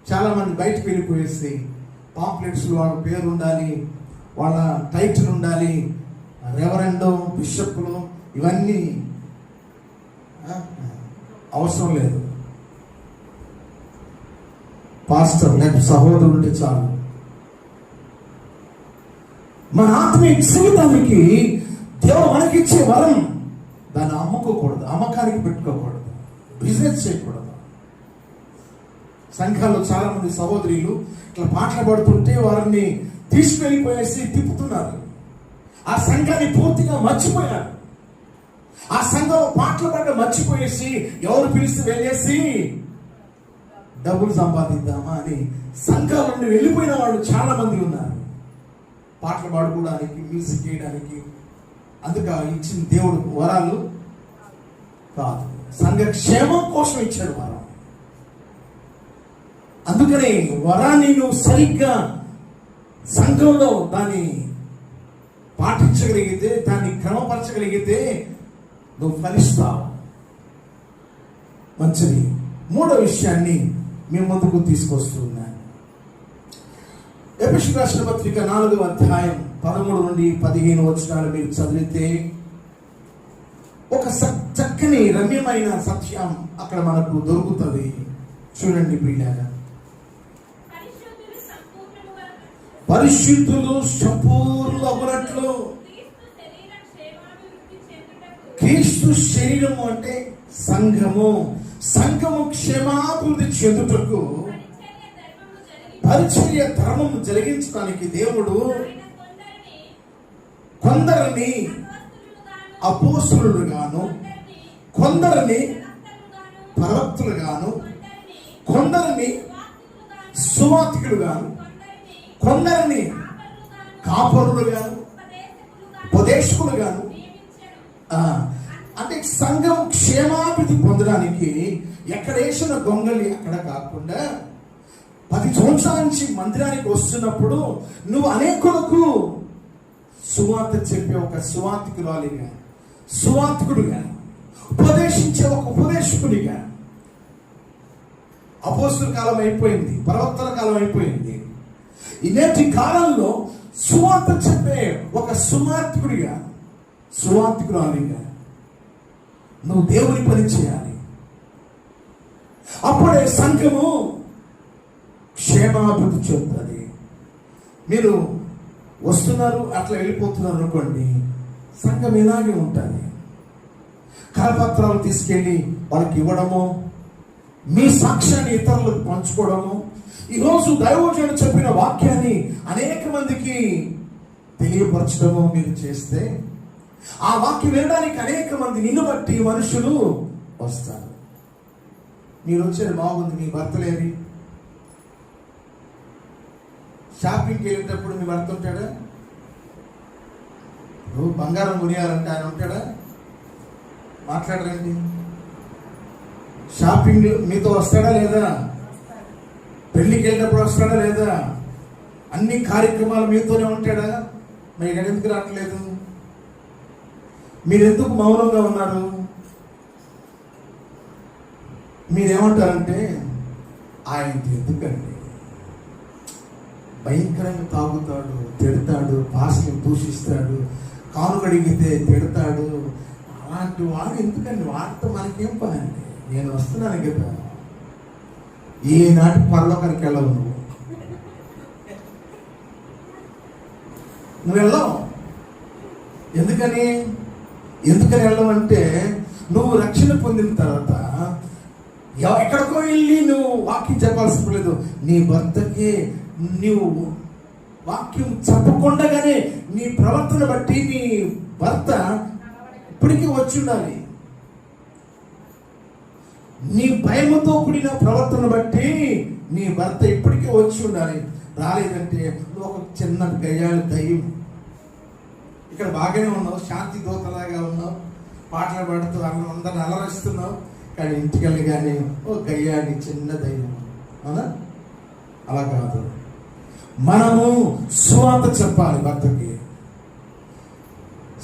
చాలా మంది బయటకు వెళ్ళిపోయేసి పాంప్లెట్స్ వాళ్ళ పేరు ఉండాలి, వాళ్ళ టైటిల్ ఉండాలి, రెవరెండో, బిషప్లు, ఇవన్నీ అవసరం లేదు. పాస్టర్ లేక సహోదరుడు ఉంటే చాలు. మన ఆత్మీయ జీవితానికి దేవుడు మనకిచ్చే వరం, దాన్ని అమ్ముకోకూడదు, అమ్మకానికి పెట్టుకోకూడదు, బిజినెస్ చేయకూడదు. సంఘాల్లో చాలా మంది సహోదరులు ఇట్లా పాటలు పడుతుంటే వారిని తీసుకెళ్ళిపోయేసి తిప్పుతున్నారు. ఆ సంఘాన్ని పూర్తిగా మర్చిపోయారు. ఆ సంఘం పాటలు పాడడం మర్చిపోయేసి ఎవరు పిలిస్తే వెళ్ళేసి డబ్బులు సంపాదిద్దామా అని సంఘాల నుండి వెళ్ళిపోయిన వాళ్ళు చాలా మంది ఉన్నారు. పాటలు పాడుకోవడానికి, మ్యూజిక్ చేయడానికి. అందుక ఇచ్చిన దేవుడు వరాలు కాదు, సంఘ క్షేమం కోసం ఇచ్చాడు వరం. అందుకనే వరాన్ని నువ్వు సరిగ్గా సంఘంలో దాన్ని పాటించగలిగితే, దాన్ని క్రమపరచగలిగితే నువ్వు ఫలిస్తావు. మంచిది. మూడో విషయాన్ని మీ ముందుకు తీసుకొస్తున్నాను. ఎఫెసీయులకు రాసిన పత్రిక 4వ అధ్యాయం 13 నుండి 15 వచనాలు మీరు చదివితే ఒక చక్కని రమ్యమైన సత్యం అక్కడ మనకు దొరుకుతుంది. చూడండి ప్రియులారా, పరిశుద్ధులు సంపూర్ణులగునట్లు క్రీస్తు శరీరము అంటే సంఘము క్షేమాభివృద్ధి చెందుటకు పరిచర్య ధర్మము జరిగించడానికి దేవుడు కొందరిని అపోస్తలులుగాను, కొందరిని ప్రవక్తలుగాను, కొందరిని సువార్తికులుగాను, కొందరిని కాపరులుగాను, ఉపదేశకులుగాను, అంటే సంఘం క్షేమాభివృద్ధి పొందడానికి ఎక్కడ వేసిన గొంగలి అక్కడ కాకుండా 10 సంవత్సరాల నుంచి మందిరానికి వస్తున్నప్పుడు నువ్వు అనేకులకు సువార్త చెప్పే ఒక సువార్తికురాలిగా, సువార్తికుడిగా, ఉపదేశించే ఒక ఉపదేశకుడిగా. అపోస్తల కాలం అయిపోయింది, ప్రవక్తల కాలం అయిపోయింది. నేటి కాలంలో సువార్త చెప్పే ఒక సువార్తికుడిగా, సువార్తికురాలిగా నువ్వు దేవుని పని చేయాలి. అప్పుడే సంఘము క్షేమాభివృద్ధి చెందుతుంది. మీరు వస్తున్నారు అట్లా వెళ్ళిపోతున్నారు అనుకోండి, సంఘం ఇలాగే ఉంటుంది. కరపత్రాలు తీసుకెళ్ళి వాళ్ళకి ఇవ్వడము, మీ సాక్ష్యాన్ని ఇతరులకు పంచుకోవడము, ఈరోజు దైవజనుడు చెప్పిన వాక్యాన్ని అనేక మందికి తెలియపరచడము మీరు చేస్తే ఆ వాక్యం వినడానికి అనేక మంది నిన్ను బట్టి మనుషులు వస్తారు. మీరు వచ్చేది బాగుంది, మీ భర్త లేని షాపింగ్కి వెళ్ళేటప్పుడు మీ భర్త ఉంటాడా? బంగారం కొనియాలంటే ఆయన ఉంటాడా? మాట్లాడరండి. షాపింగ్ మీతో వస్తాడా లేదా? పెళ్లికి వెళ్ళినప్పుడు వస్తాడా లేదా? అన్ని కార్యక్రమాలు మీతోనే ఉంటాడా? మీరు ఎందుకు రావట్లేదు? మీరు ఎందుకు మౌనంగా ఉన్నారు? మీరేమంటారంటే ఆయనకి ఎందుకండి, భయంకరంగా తాగుతాడు, తిడతాడు, భాషను దూషిస్తాడు, కానుకడిగితే తిడతాడు, అలాంటి వాడు ఎందుకండి, వాడితో మనకేం పని అండి? నేను వస్తున్నాను కదా, ఈనాటి పరలోకానికి వెళ్ళవు, నువ్వు వెళ్ళవు. ఎందుకని వెళ్ళవంటే నువ్వు రక్షణ పొందిన తర్వాత ఎక్కడికో వెళ్ళి నువ్వు వాక్యం చెప్పాల్సిన లేదు. నీ భర్తకి నీవు వాక్యం చెప్పకుండానే నీ ప్రవర్తన బట్టి నీ భర్త ఇప్పటికీ వచ్చి ఉండాలి. నీ భయముతో కూడిన ప్రవర్తన బట్టి నీ భర్త ఇప్పటికీ వచ్చి ఉండాలి. రాలేదంటే నువ్వు ఒక చిన్న గయ్యాలి దయ్యం. ఇక్కడ బాగానే ఉన్నావు, శాంతి దూతలాగా ఉన్నావు, పాటలు పాడుతూ అందరిని అలరిస్తున్నావు, కానీ ఇంటికి వెళ్ళి కానీ ఓ గయ్యాడి చిన్న దయ్యం. అవునా? అలా కాదు. మనము సువార్త చెప్పాలి, భర్తకి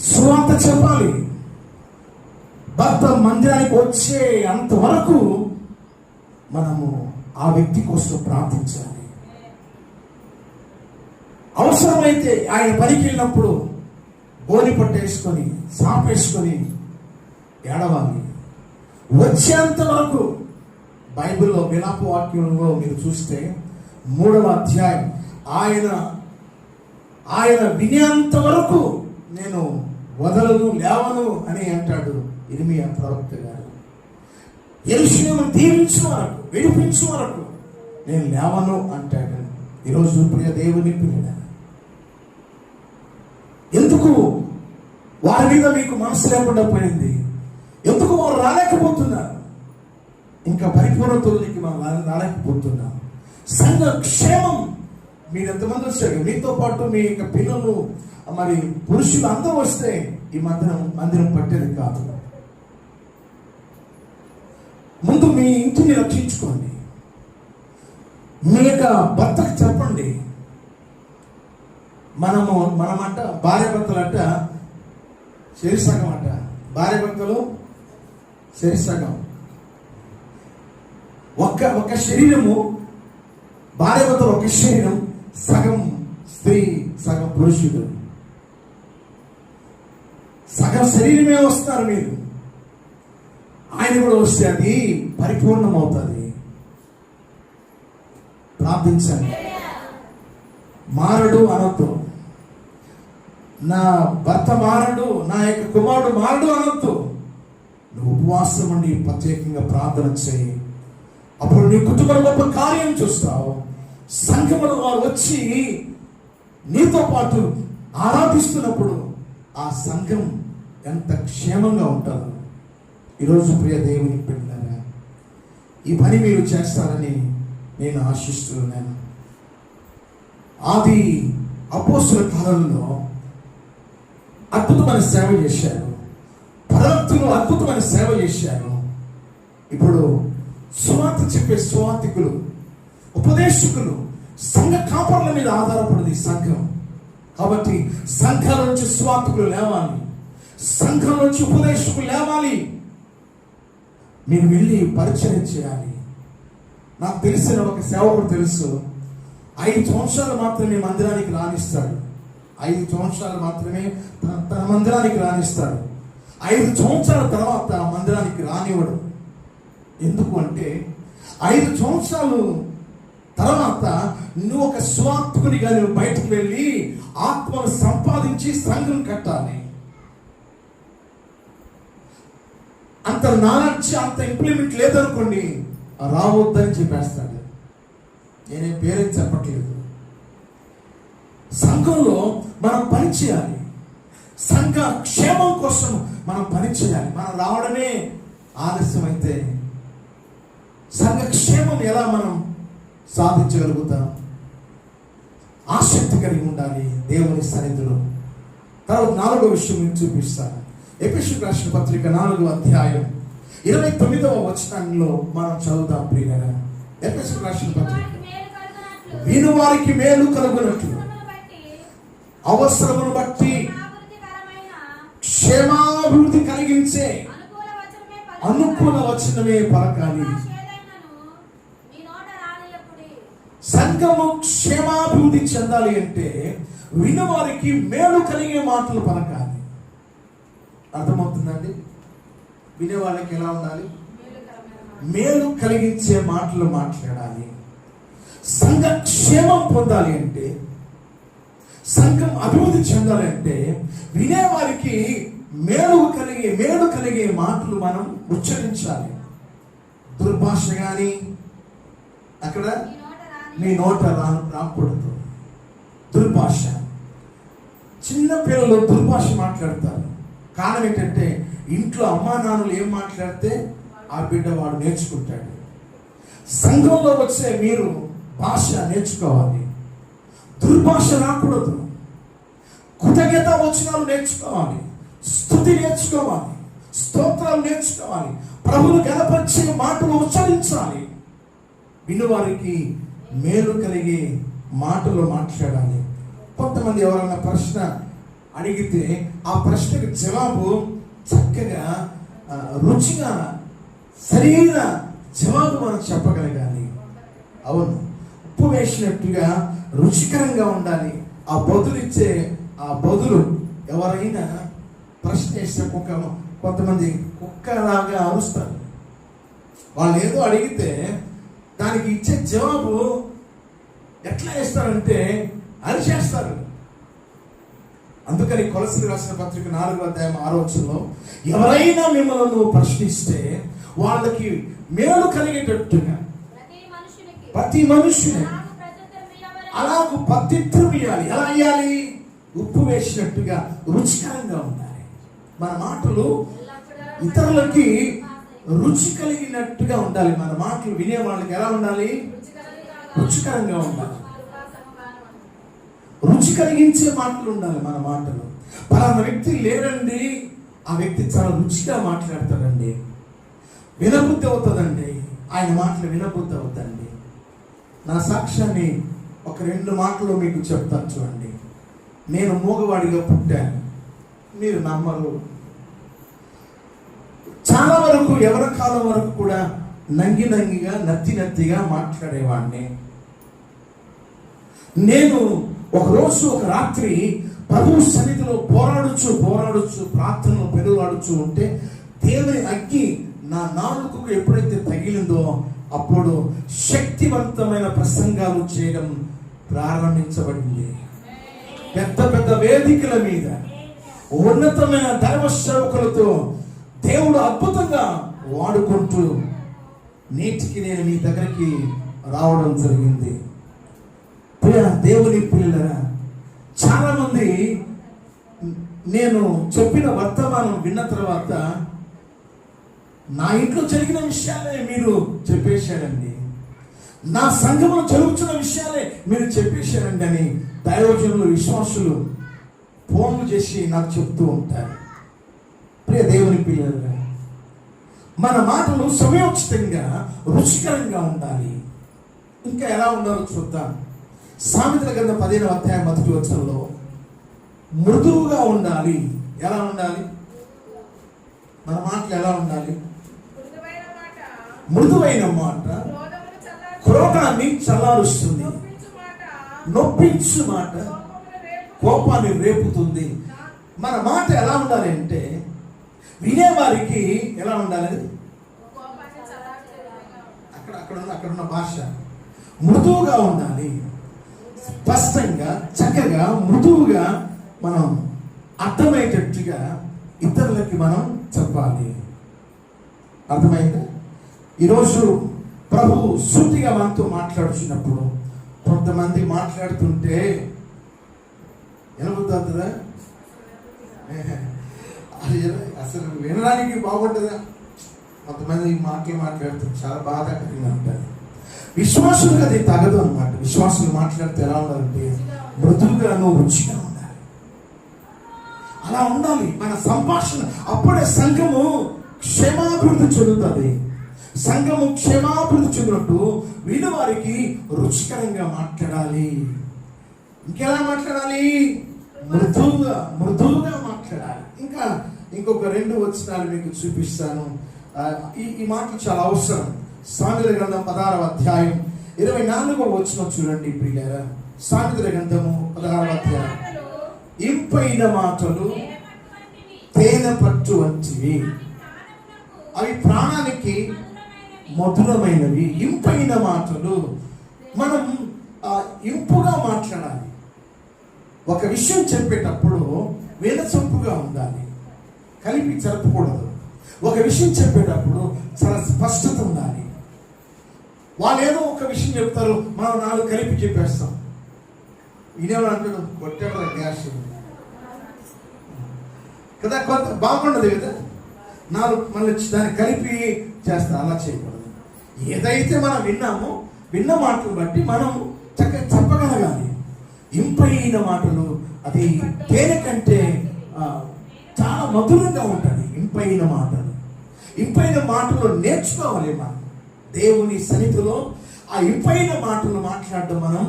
సువార్త చెప్పాలి. భర్త మందిరానికి వచ్చే అంతవరకు మనము ఆ వ్యక్తి కోసం ప్రార్థించాలి. అవసరమైతే ఆయన పనికి వెళ్ళినప్పుడు గోని పట్టేసుకొని సాపేసుకొని ఏడవాలి. వచ్చేంత వరకు బైబిల్లో విలాప వాక్యంలో మీరు చూస్తే 3వ అధ్యాయం ఆయన వినేంత వరకు నేను వదలను లేవను అని అంటాడు ఇర్మియా ప్రవక్త గారు. యెరూషలేమును దీవించు వరకు, విడిపించు వరకు నేను లేవను అంటాడు. ఈరోజు ప్రియ దేవుని పిల్లల, ఎందుకు వారి మీద మీకు మనసు లేకుండా పోయింది? ఎందుకు వారు రాలేకపోతున్నారు? ఇంకా పరిపూర్ణతలోనికి మనం రాలేకపోతున్నాం. సంఘ క్షేమం, మీరు ఎంతమంది వచ్చారు, మీతో పాటు మీ యొక్క పిల్లలు, మరి పురుషులు అందరూ వస్తే ఈ మందిరం పట్టేది కాదు. ముందు మీ ఇంటిని రక్షించుకోండి. మీ యొక్క భర్తకు చెప్పండి. మనమంట భార్య భర్తలు అంట శరీసగం అంట, భార్య భర్తలు శరీసగం. ఒక శరీరము, భార్యతో ఒక శరీరం, సగం స్త్రీ సగం పురుషుడు, సగం శరీరమే వస్తారు మీరు. ఆయన కూడా వస్తే అది పరిపూర్ణం అవుతుంది. ప్రార్థించండి. మారడు అనొద్దు, నా భర్త మారడు, నా యొక్క కుమారుడు మారడు అనొద్దు. నువ్వు ఉపవాసం ఉండి ప్రత్యేకంగా ప్రార్థన చేయి. అప్పుడు నీ కుటుంబంలో గొప్ప కార్యం చూస్తావు. సంఘములో వారు వచ్చి నీతో పాటు ఆరాధిస్తున్నప్పుడు ఆ సంఘం ఎంత క్షేమంగా ఉంటారు. ఈరోజు ప్రియ దేవుని బిడ్డలారా, ఈ పని మీరు చేస్తారని నేను ఆశిస్తున్నాను. ఆది అపోస్తలుల కాలంలో అద్భుతమైన సేవ చేశారు, ప్రవక్తలు అద్భుతమైన సేవ చేశారు. ఇప్పుడు సువార్త చెప్పే సువార్తికులు, ఉపదేశకులు, సంఘ కాపరుల మీద ఆధారపడింది సంఘం. కాబట్టి సంఘం నుంచి సువార్తికులు లేవాలి, సంఘం నుంచి ఉపదేశకులు లేవాలి. మీరు వెళ్ళి పరిచయం చేయాలి. నాకు తెలిసిన ఒక సేవకుడు తెలుసు, 5 సంవత్సరాలు మాత్రమే మందిరానికి రాణిస్తాడు. 5 సంవత్సరాలు మాత్రమే తన మందిరానికి రాణిస్తాడు. 5 సంవత్సరాల తర్వాత మందిరానికి రానివ్వడు. ఎందుకు అంటే 5 సంవత్సరాలు తర్వాత నువ్వు ఒక స్వార్థకునిగా నువ్వు బయటకు వెళ్ళి ఆత్మను సంపాదించి సంఘం కట్టాలి. అంత నాలెడ్జ్, అంత ఇంప్లిమెంట్ లేదనుకోండి, రావద్దని చెప్పేస్తాడు. నేనే పేరేం చెప్పట్లేదు. సంఘంలో మనం పని చేయాలి. సంఘ క్షేమం కోసం మనం పని చేయాలి. మనం రావడమే ఆలస్యం అయితే సంఘ క్షేమం ఎలా మనం సాధించగలుగుతాం? ఆసక్తి కలిగి ఉండాలి దేవుని సన్నిధిలో. తర్వాత 4వ విషయం నేను చూపిస్తాను. ఎఫెసీయులకు రాసిన పత్రిక 4వ అధ్యాయం 29వ వచనంలో మనం చదువుతాం. ప్రియులారా, ఎఫెసీయులకు రాసిన పత్రిక, విను వారికి మేలు కలుగునట్లు అవసరమును బట్టి క్షేమాభివృద్ధి కలిగించే అనుకూల వచనమే పలకాలి. సంఘము క్షేమాభివృద్ధి చెందాలి అంటే వినవారికి మేలు కలిగే మాటలు పలకాలి. అర్థమవుతుందండి? వినేవాళ్ళకి ఎలా ఉండాలి? మేలు కలిగించే మాటలు మాట్లాడాలి. సంఘ క్షేమం పొందాలి అంటే, సంఘం అభివృద్ధి చెందాలి అంటే వినేవారికి మేలు కలిగే మాటలు మనం ఉచ్చరించాలి. దుర్భాష కానీ అక్కడ మీ నోట రాకూడదు. దుర్భాష, చిన్న పిల్లలు దుర్భాష మాట్లాడతారు. కారణం ఏంటంటే ఇంట్లో అమ్మా నాన్నలు ఏం మాట్లాడితే ఆ బిడ్డ వాడు నేర్చుకుంటాడు. సంఘంలో వచ్చే మీరు భాష నేర్చుకోవాలి. దుర్భాష రాకూడదు. కృతజ్ఞత వచనాలు నేర్చుకోవాలి, స్తుతి నేర్చుకోవాలి, స్తోత్రాలు నేర్చుకోవాలి, ప్రభువును గణపరిచే మాటలు ఉచ్చరించాలి. వినువారికి మేలు కలిగే మాటలు మాట్లాడాలి. కొంతమంది ఎవరైనా ప్రశ్న అడిగితే ఆ ప్రశ్నకు జవాబు చక్కగా రుచిగా సరైన జవాబు మనం చెప్పగలగాలి. అవును, ఉప్పు వేసినట్టుగా రుచికరంగా ఉండాలి. ఆ బదులిచ్చే ఆ బదులు ఎవరైనా ప్రశ్న వేస్తే కొంతమంది కుక్కలాగా అరుస్తారు. వాళ్ళు ఏదో అడిగితే దానికి ఇచ్చే జవాబు ఎట్లా వేస్తారంటే అరిచేస్తారు. అందుకని కొలసీయులకు రాసిన పత్రిక 4వ అధ్యాయం 6వ వచనంలో ఎవరైనా మిమ్మల్ని ప్రశ్నిస్తే వాళ్ళకి మేలు కలిగేటట్టుగా ప్రతి మనుషుని అలాగూ ప్రత్యుత్తరం ఇవ్వాలి. ఎలా ఇవ్వాలి? ఉప్పు వేసినట్టుగా రుచికరంగా ఉండాలి. మన మాటలు ఇతరులకి రుచి కలిగినట్టుగా ఉండాలి. మన మాటలు వినే వాళ్ళకి ఎలా ఉండాలి? రుచికరంగా ఉండాలి. రుచి కలిగించే మాటలు ఉండాలి మన మాటలు. పలానా వ్యక్తి లేరండి, ఆ వ్యక్తి చాలా రుచిగా మాట్లాడతాడండి, వినబుద్ధి అవుతుందండి, ఆయన మాటలు వినబుద్ధి అవుతుందండి. నా సాక్ష్యాన్ని ఒక 2 మాటలు మీకు చెప్తాను చూడండి. నేను మూగవాడిగా పుట్టాను, మీరు నమ్మరు. చాలా వరకు ఎవరి కాలం వరకు కూడా నంగిగా నత్తిగా మాట్లాడేవాడిని. నేను ఒకరోజు ఒక రాత్రి ప్రభు సన్నిధిలో పోరాడుచు ప్రార్థనలో పెరుగాడుచు ఉంటే దేవుని అగ్గి నా నాలుకకు ఎప్పుడైతే తగిలిందో అప్పుడు శక్తివంతమైన ప్రసంగాలు చేయడం ప్రారంభించబడింది. పెద్ద వేదికల మీద ఉన్నతమైన దైవ సేవకులతో దేవుడు అద్భుతంగా వాడుకుంటూ నేటికి నేను మీ దగ్గరికి రావడం జరిగింది. దేవుని పిల్లరా, చాలా మంది నేను చెప్పిన వర్తమానం విన్న తర్వాత నా ఇంట్లో జరిగిన విషయాలే మీరు చెప్పేశారండి, నా సంఘంలో జరుగుతున్న విషయాలే మీరు చెప్పేశారండి అని దైవజనులు విశ్వాసులు ఫోన్లు చేసి నాకు చెప్తూ ఉంటారు. ప్రియ దేవుని పిల్లలుగా, మన మాటలు సమయోచితంగా రుచికరంగా ఉండాలి. ఇంకా ఎలా ఉండాలో చూద్దాం. సామెతల గ్రంథం 15వ అధ్యాయం 1వ వచనంలో మృదువుగా ఉండాలి. ఎలా ఉండాలి? మన మాటలు ఎలా ఉండాలి? మృదువైన మాట క్రోధాన్ని చల్లారుస్తుంది, నొప్పించు మాట కోపాన్ని రేపుతుంది. మన మాట ఎలా ఉండాలి అంటే వినేవారికి ఎలా ఉండాలి? అక్కడున్న భాష మృదువుగా ఉండాలి. స్పష్టంగా, చక్కగా, మృదువుగా మనం అర్థమయ్యేటట్టుగా ఇతరులకి మనం చెప్పాలి. అర్థమైందా? ఈరోజు ప్రభు సూటిగా మనతో మాట్లాడుతున్నప్పుడు కొంతమంది మాట్లాడుతుంటే వినబుద్దా? అసలు వినడానికి బాగుంటుందా? కొంతమంది మాట్లాడుతుంటే చాలా బాధాకరంగా ఉంటుంది. విశ్వాసులకు అది తగదు అనమాట. విశ్వాసులు మాట్లాడితే ఎలా ఉండాలంటే మృదువుగా, రుచిగా ఉండాలి. అలా ఉండాలి మన సంభాషణ. అప్పుడే సంఘము క్షేమాభివృద్ధి చెందుతుంది. సంఘము క్షేమాభివృద్ధి చెందినట్టు వినేవారికి రుచికరంగా మాట్లాడాలి. ఇంకెలా మాట్లాడాలి? మృదువుగా మాట్లాడాలి. ఇంకొక 2 వచనాలు మీకు చూపిస్తాను. ఈ మాటలు చాలా అవసరం. సామెతల గ్రంథం 16వ అధ్యాయం 24వ వచనం చూడండి ప్రియులారా. సామెతల గ్రంథము 16వ అధ్యాయం. ఇంపైన మాటలు తేనె పట్టు వంటివి, అవి ప్రాణానికి మధురమైనవి. ఇంపైన మాటలు మనం ఇంపుగా మాట్లాడాలి. ఒక విషయం చెప్పేటప్పుడు వినసొంపుగా ఉండాలి, కలిపి జరపకూడదు. ఒక విషయం చెప్పేటప్పుడు చాలా స్పష్టత ఉండాలి. వాళ్ళు ఏదో ఒక విషయం చెప్తారు, మనం 4 కలిపి చెప్పేస్తాం. ఇదేమో అంటాడు, కొట్టాడు గ్యాస్ కదా, కొంత బాగుండదు కదా, 4 మళ్ళీ దాన్ని కలిపి చేస్తా. అలా చేయకూడదు. ఏదైతే మనం విన్న మాటలు బట్టి మనం చక్కగా చెప్పగలగాలి. ఇంపైన మాటలు అది తేనె కంటే చాలా మధురంగా ఉంటుంది. ఇంపైన మాటలు నేర్చుకోవాలి. మనం దేవుని సన్నిధిలో ఆ ఇంపైన మాటలు మాట్లాడడం మనం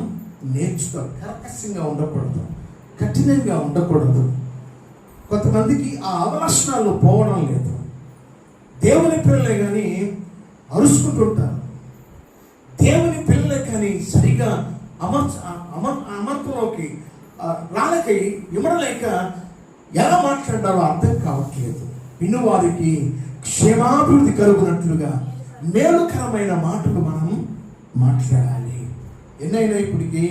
నేర్చుకోవాలి. కర్కశంగా ఉండకూడదు, కఠినంగా ఉండకూడదు. కొంతమందికి ఆ అవలక్షణాలు పోవడం లేదు. దేవుని పిల్లలే కానీ అరుచుకుంటుంటారు. దేవుని పిల్లలే కానీ సరిగా అమర్పులోకి రాలకై ఇమడలేక ఎలా మాట్లాడాలో అర్థం కావట్లేదు. వినువారికి క్షేమాభివృద్ధి కలుగునట్లుగా మేలుకరమైన మాటలు మనం మాట్లాడాలి. ఎన్నైనా ఇప్పటికి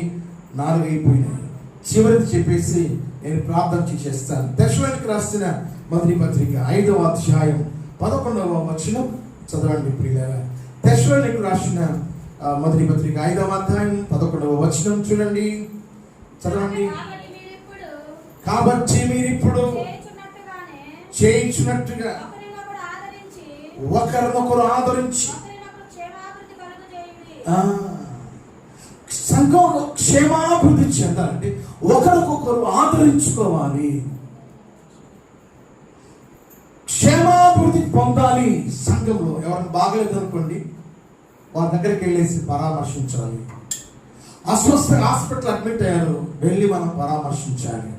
4 అయిపోయినాయి. చివరిది చెప్పేసి నేను ప్రార్థన చేసేస్తాను. దశలోనికి రాసిన మొదటి పత్రిక 5వ అధ్యాయం 11వ వచనం చదవండి ప్రియులారా. దశలోనికి రాసిన మొదటి పత్రిక 5వ అధ్యాయం 11వ వచనం చూడండి, చదవండి. కాబట్టి మీరిప్పుడు చేయించున్నట్టుగా ఒకరినొకరు ఆదరించి సంఘంలో క్షేమాభివృద్ధి చెందాలంటే ఒకరికొకరు ఆదరించుకోవాలి, క్షేమాభివృద్ధి పొందాలి. సంఘంలో ఎవరైనా బాగలేదు అనుకోండి, వారి దగ్గరికి వెళ్ళేసి పరామర్శించాలి. అస్వస్థ హాస్పిటల్ అడ్మిట్ అయ్యారు, వెళ్ళి మనం పరామర్శించాలి.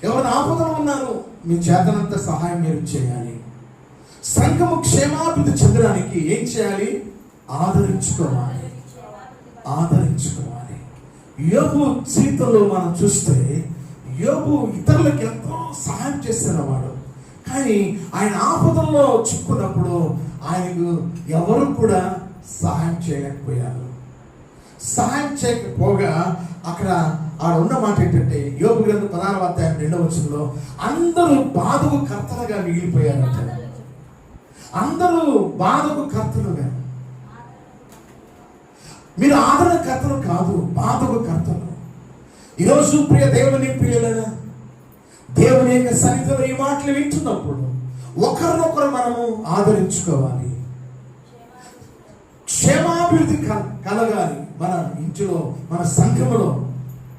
ఎవరైనా ఆపదలు ఉన్నారు, మీ చేతనంత సహాయం మీరు చేయాలి. సంఘము క్షేమాభివృద్ధి చెందడానికి ఏం చేయాలి? ఆదరించుకోవాలి. యోబు జీవితంలో మనం చూస్తే యోబు ఇతరులకు ఎంతో సహాయం చేస్తున్నవాడు. కానీ ఆయన ఆపదల్లో చిక్కున్నప్పుడు ఆయనకు ఎవరు కూడా సహాయం చేయలేకపోయారు. సహాయం చేయకపోగా అక్కడ ఉన్న మాట ఏంటంటే యోబు గ్రంథం 16వ అధ్యాయం 2వ వచనంలో అందరూ బాధకు కర్తలుగా మిగిలిపోయారంట. అందరూ బాధకు కర్తలుగా. మీరు ఆదరణ కర్తలు కాదు, బాధకు కర్తలు. ఈరోజు ప్రియ దేవుని ప్రియులైన దేవుని యొక్క సన్నిధిలో ఈ మాటలు వింటున్నప్పుడు ఒకరినొకరు మనము ఆదరించుకోవాలి. క్షేమాభివృద్ధి కలగాలి. మన ఇంటిలో, మన సంఘములో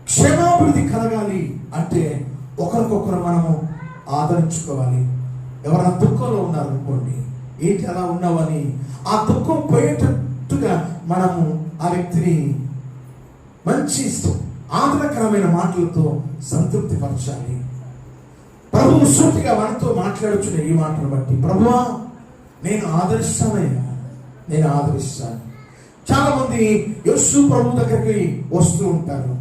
క్షేమాభివృద్ధి కలగాలి అంటే ఒకరికొకరు మనము ఆదరించుకోవాలి. ఎవరైనా దుఃఖంలో ఉన్నారు అనుకోండి, ఏంటి అలా ఉన్నావని ఆ దుఃఖం పోయేటట్టుగా మనము ఆ వ్యక్తిని మంచి ఆదరణకరమైన మాటలతో సంతృప్తి పరచాలి. ప్రభువు సూటిగా మనతో మాట్లాడుచున్న ఈ మాటను బట్టి, ప్రభువా నేను ఆదరిస్తానయ్యా, నేను ఆదరిస్తాను. చాలా మంది యేసు ప్రభు దగ్గరికి వస్తూ ఉంటారు,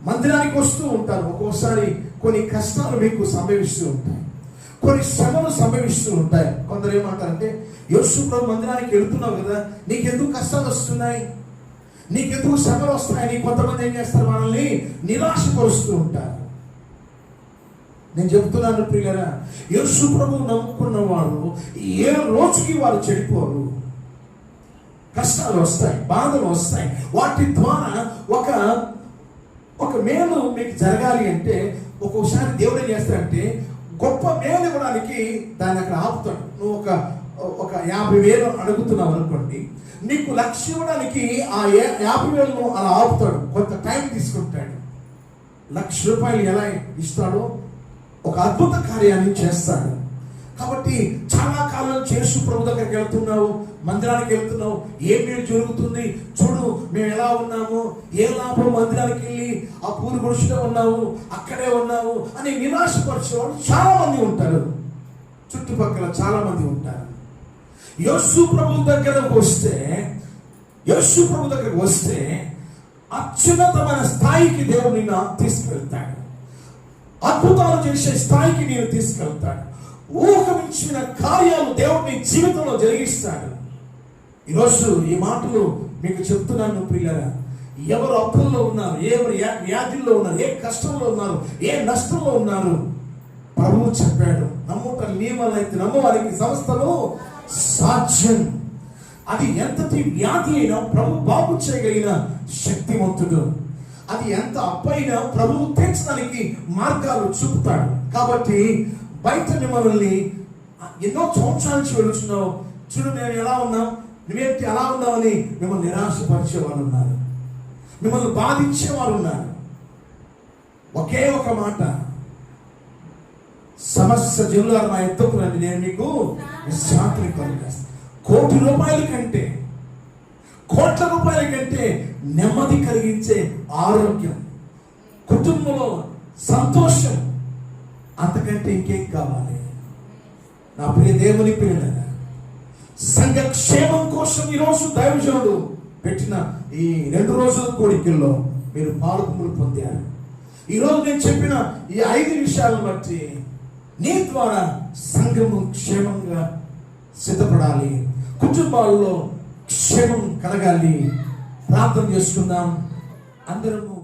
మందిరానికి వస్తూ ఉంటారు. ఒక్కోసారి కొన్ని కష్టాలు మీకు సంభవిస్తూ ఉంటాయి, కొన్ని శ్రమలు సంభవిస్తూ ఉంటాయి. కొందరు ఏమంటారంటే, యేసు ప్రభు మందిరానికి వెళ్తున్నావు కదా, నీకెందుకు కష్టాలు వస్తున్నాయి, నీకెందుకు శ్రమలు వస్తాయని కొంతమంది ఏం చేస్తారు, మనల్ని నిరాశపరుస్తూ ఉంటారు. నేను చెప్తున్నాను ప్రియులారా, యేసు ప్రభువు నమ్ముకున్న వారు ఏ రోజుకి వారు చెడిపోరు. కష్టాలు వస్తాయి, బాధలు వస్తాయి. వాటి ద్వారా ఒక మేలు మీకు జరగాలి అంటే ఒక్కొక్కసారి దేవుడు ఏం చేస్తాడంటే గొప్ప మేలు ఇవ్వడానికి దాన్ని అక్కడ ఆపుతాడు. నువ్వు ఒక 50,000 అడుగుతున్నావు అనుకోండి, నీకు 1,00,000 ఇవ్వడానికి ఆ 50,000 అలా ఆపుతాడు. కొంత టైం తీసుకుంటాడు. 1,00,000 రూపాయలు ఎలా ఇస్తాడో ఒక అద్భుత కార్యాన్ని చేస్తాడు. కాబట్టి చాలా కాలం యేసు ప్రభు దగ్గరికి వెళ్తున్నావు, మందిరానికి వెళ్తున్నావు, ఏమి జరుగుతుంది చూడు, మేము ఎలా ఉన్నాము, ఏ లాభం, మందిరానికి వెళ్ళి ఆ పూరి గుడిసెలో ఉన్నావు, అక్కడే ఉన్నావు అని నిరాశపరిచేవాళ్ళు చాలా మంది ఉంటారు. చుట్టుపక్కల చాలా మంది ఉంటారు. యేసు ప్రభు దగ్గరకు వస్తే అత్యున్నతమైన స్థాయికి దేవుడు నిన్ను తీసుకెళ్తాడు. అద్భుతాలు చేసే స్థాయికి నేను తీసుకెళ్తాడు. ఊహమించిన కార్యాలు దేవుడు నీ జీవితంలో జరిగిస్తాడు. ఈరోజు ఈ మాటలు మీకు చెప్తున్నాను ప్రియులారా. ఎవరు అప్పుల్లో ఉన్నారు, ఎవరు వ్యాధుల్లో ఉన్నారు, ఏ కష్టంలో ఉన్నారు, ఏ నష్టంలో ఉన్నారు, ప్రభువు చెప్పాడు, నమ్ముట నియమాలైతే నమ్మవారికి సమస్తము సాధ్యం. అది ఎంతటి వ్యాధి అయినా ప్రభు బాగు చేయగలిగిన శక్తివంతుడు. అది ఎంత అప్పైనా ప్రభువు తీర్చడానికి మార్గాలు చూపుతాడు. కాబట్టి బయట మిమ్మల్ని ఎన్నో సంవత్సరాల నుంచి వెళుతున్నావు, చూడు నేను ఎలా ఉన్నా, నువ్వేంటి అలా ఉన్నావని మిమ్మల్ని నిరాశపరిచేవారు ఉన్నారు, మిమ్మల్ని బాధించేవారు ఉన్నారు. ఒకే ఒక మాట, సమస్త జిల్లాలు నా ఎత్తుకు రండి, నేను మీకు విశ్రాంతిని కలిగేస్తాను. కోట్ల రూపాయల కంటే నెమ్మది కలిగించే ఆరోగ్యం, కుటుంబంలో సంతోషం, అంతకంటే ఇంకేం కావాలి? నా ప్రియ దేవుని పిల్లలారా, సంఘ క్షేమం కోసం ఈరోజు దైవజనుడు పెట్టిన ఈ 2 రోజుల కోడికల్లో మీరు పాల్గొని పొందారు. ఈరోజు నేను చెప్పిన ఈ 5 విషయాలను బట్టి నీ ద్వారా సంఘము క్షేమంగా సిద్ధపడాలి, కుటుంబాల్లో క్షేమం కలగాలి. ప్రార్థన చేసుకుందాం అందరము.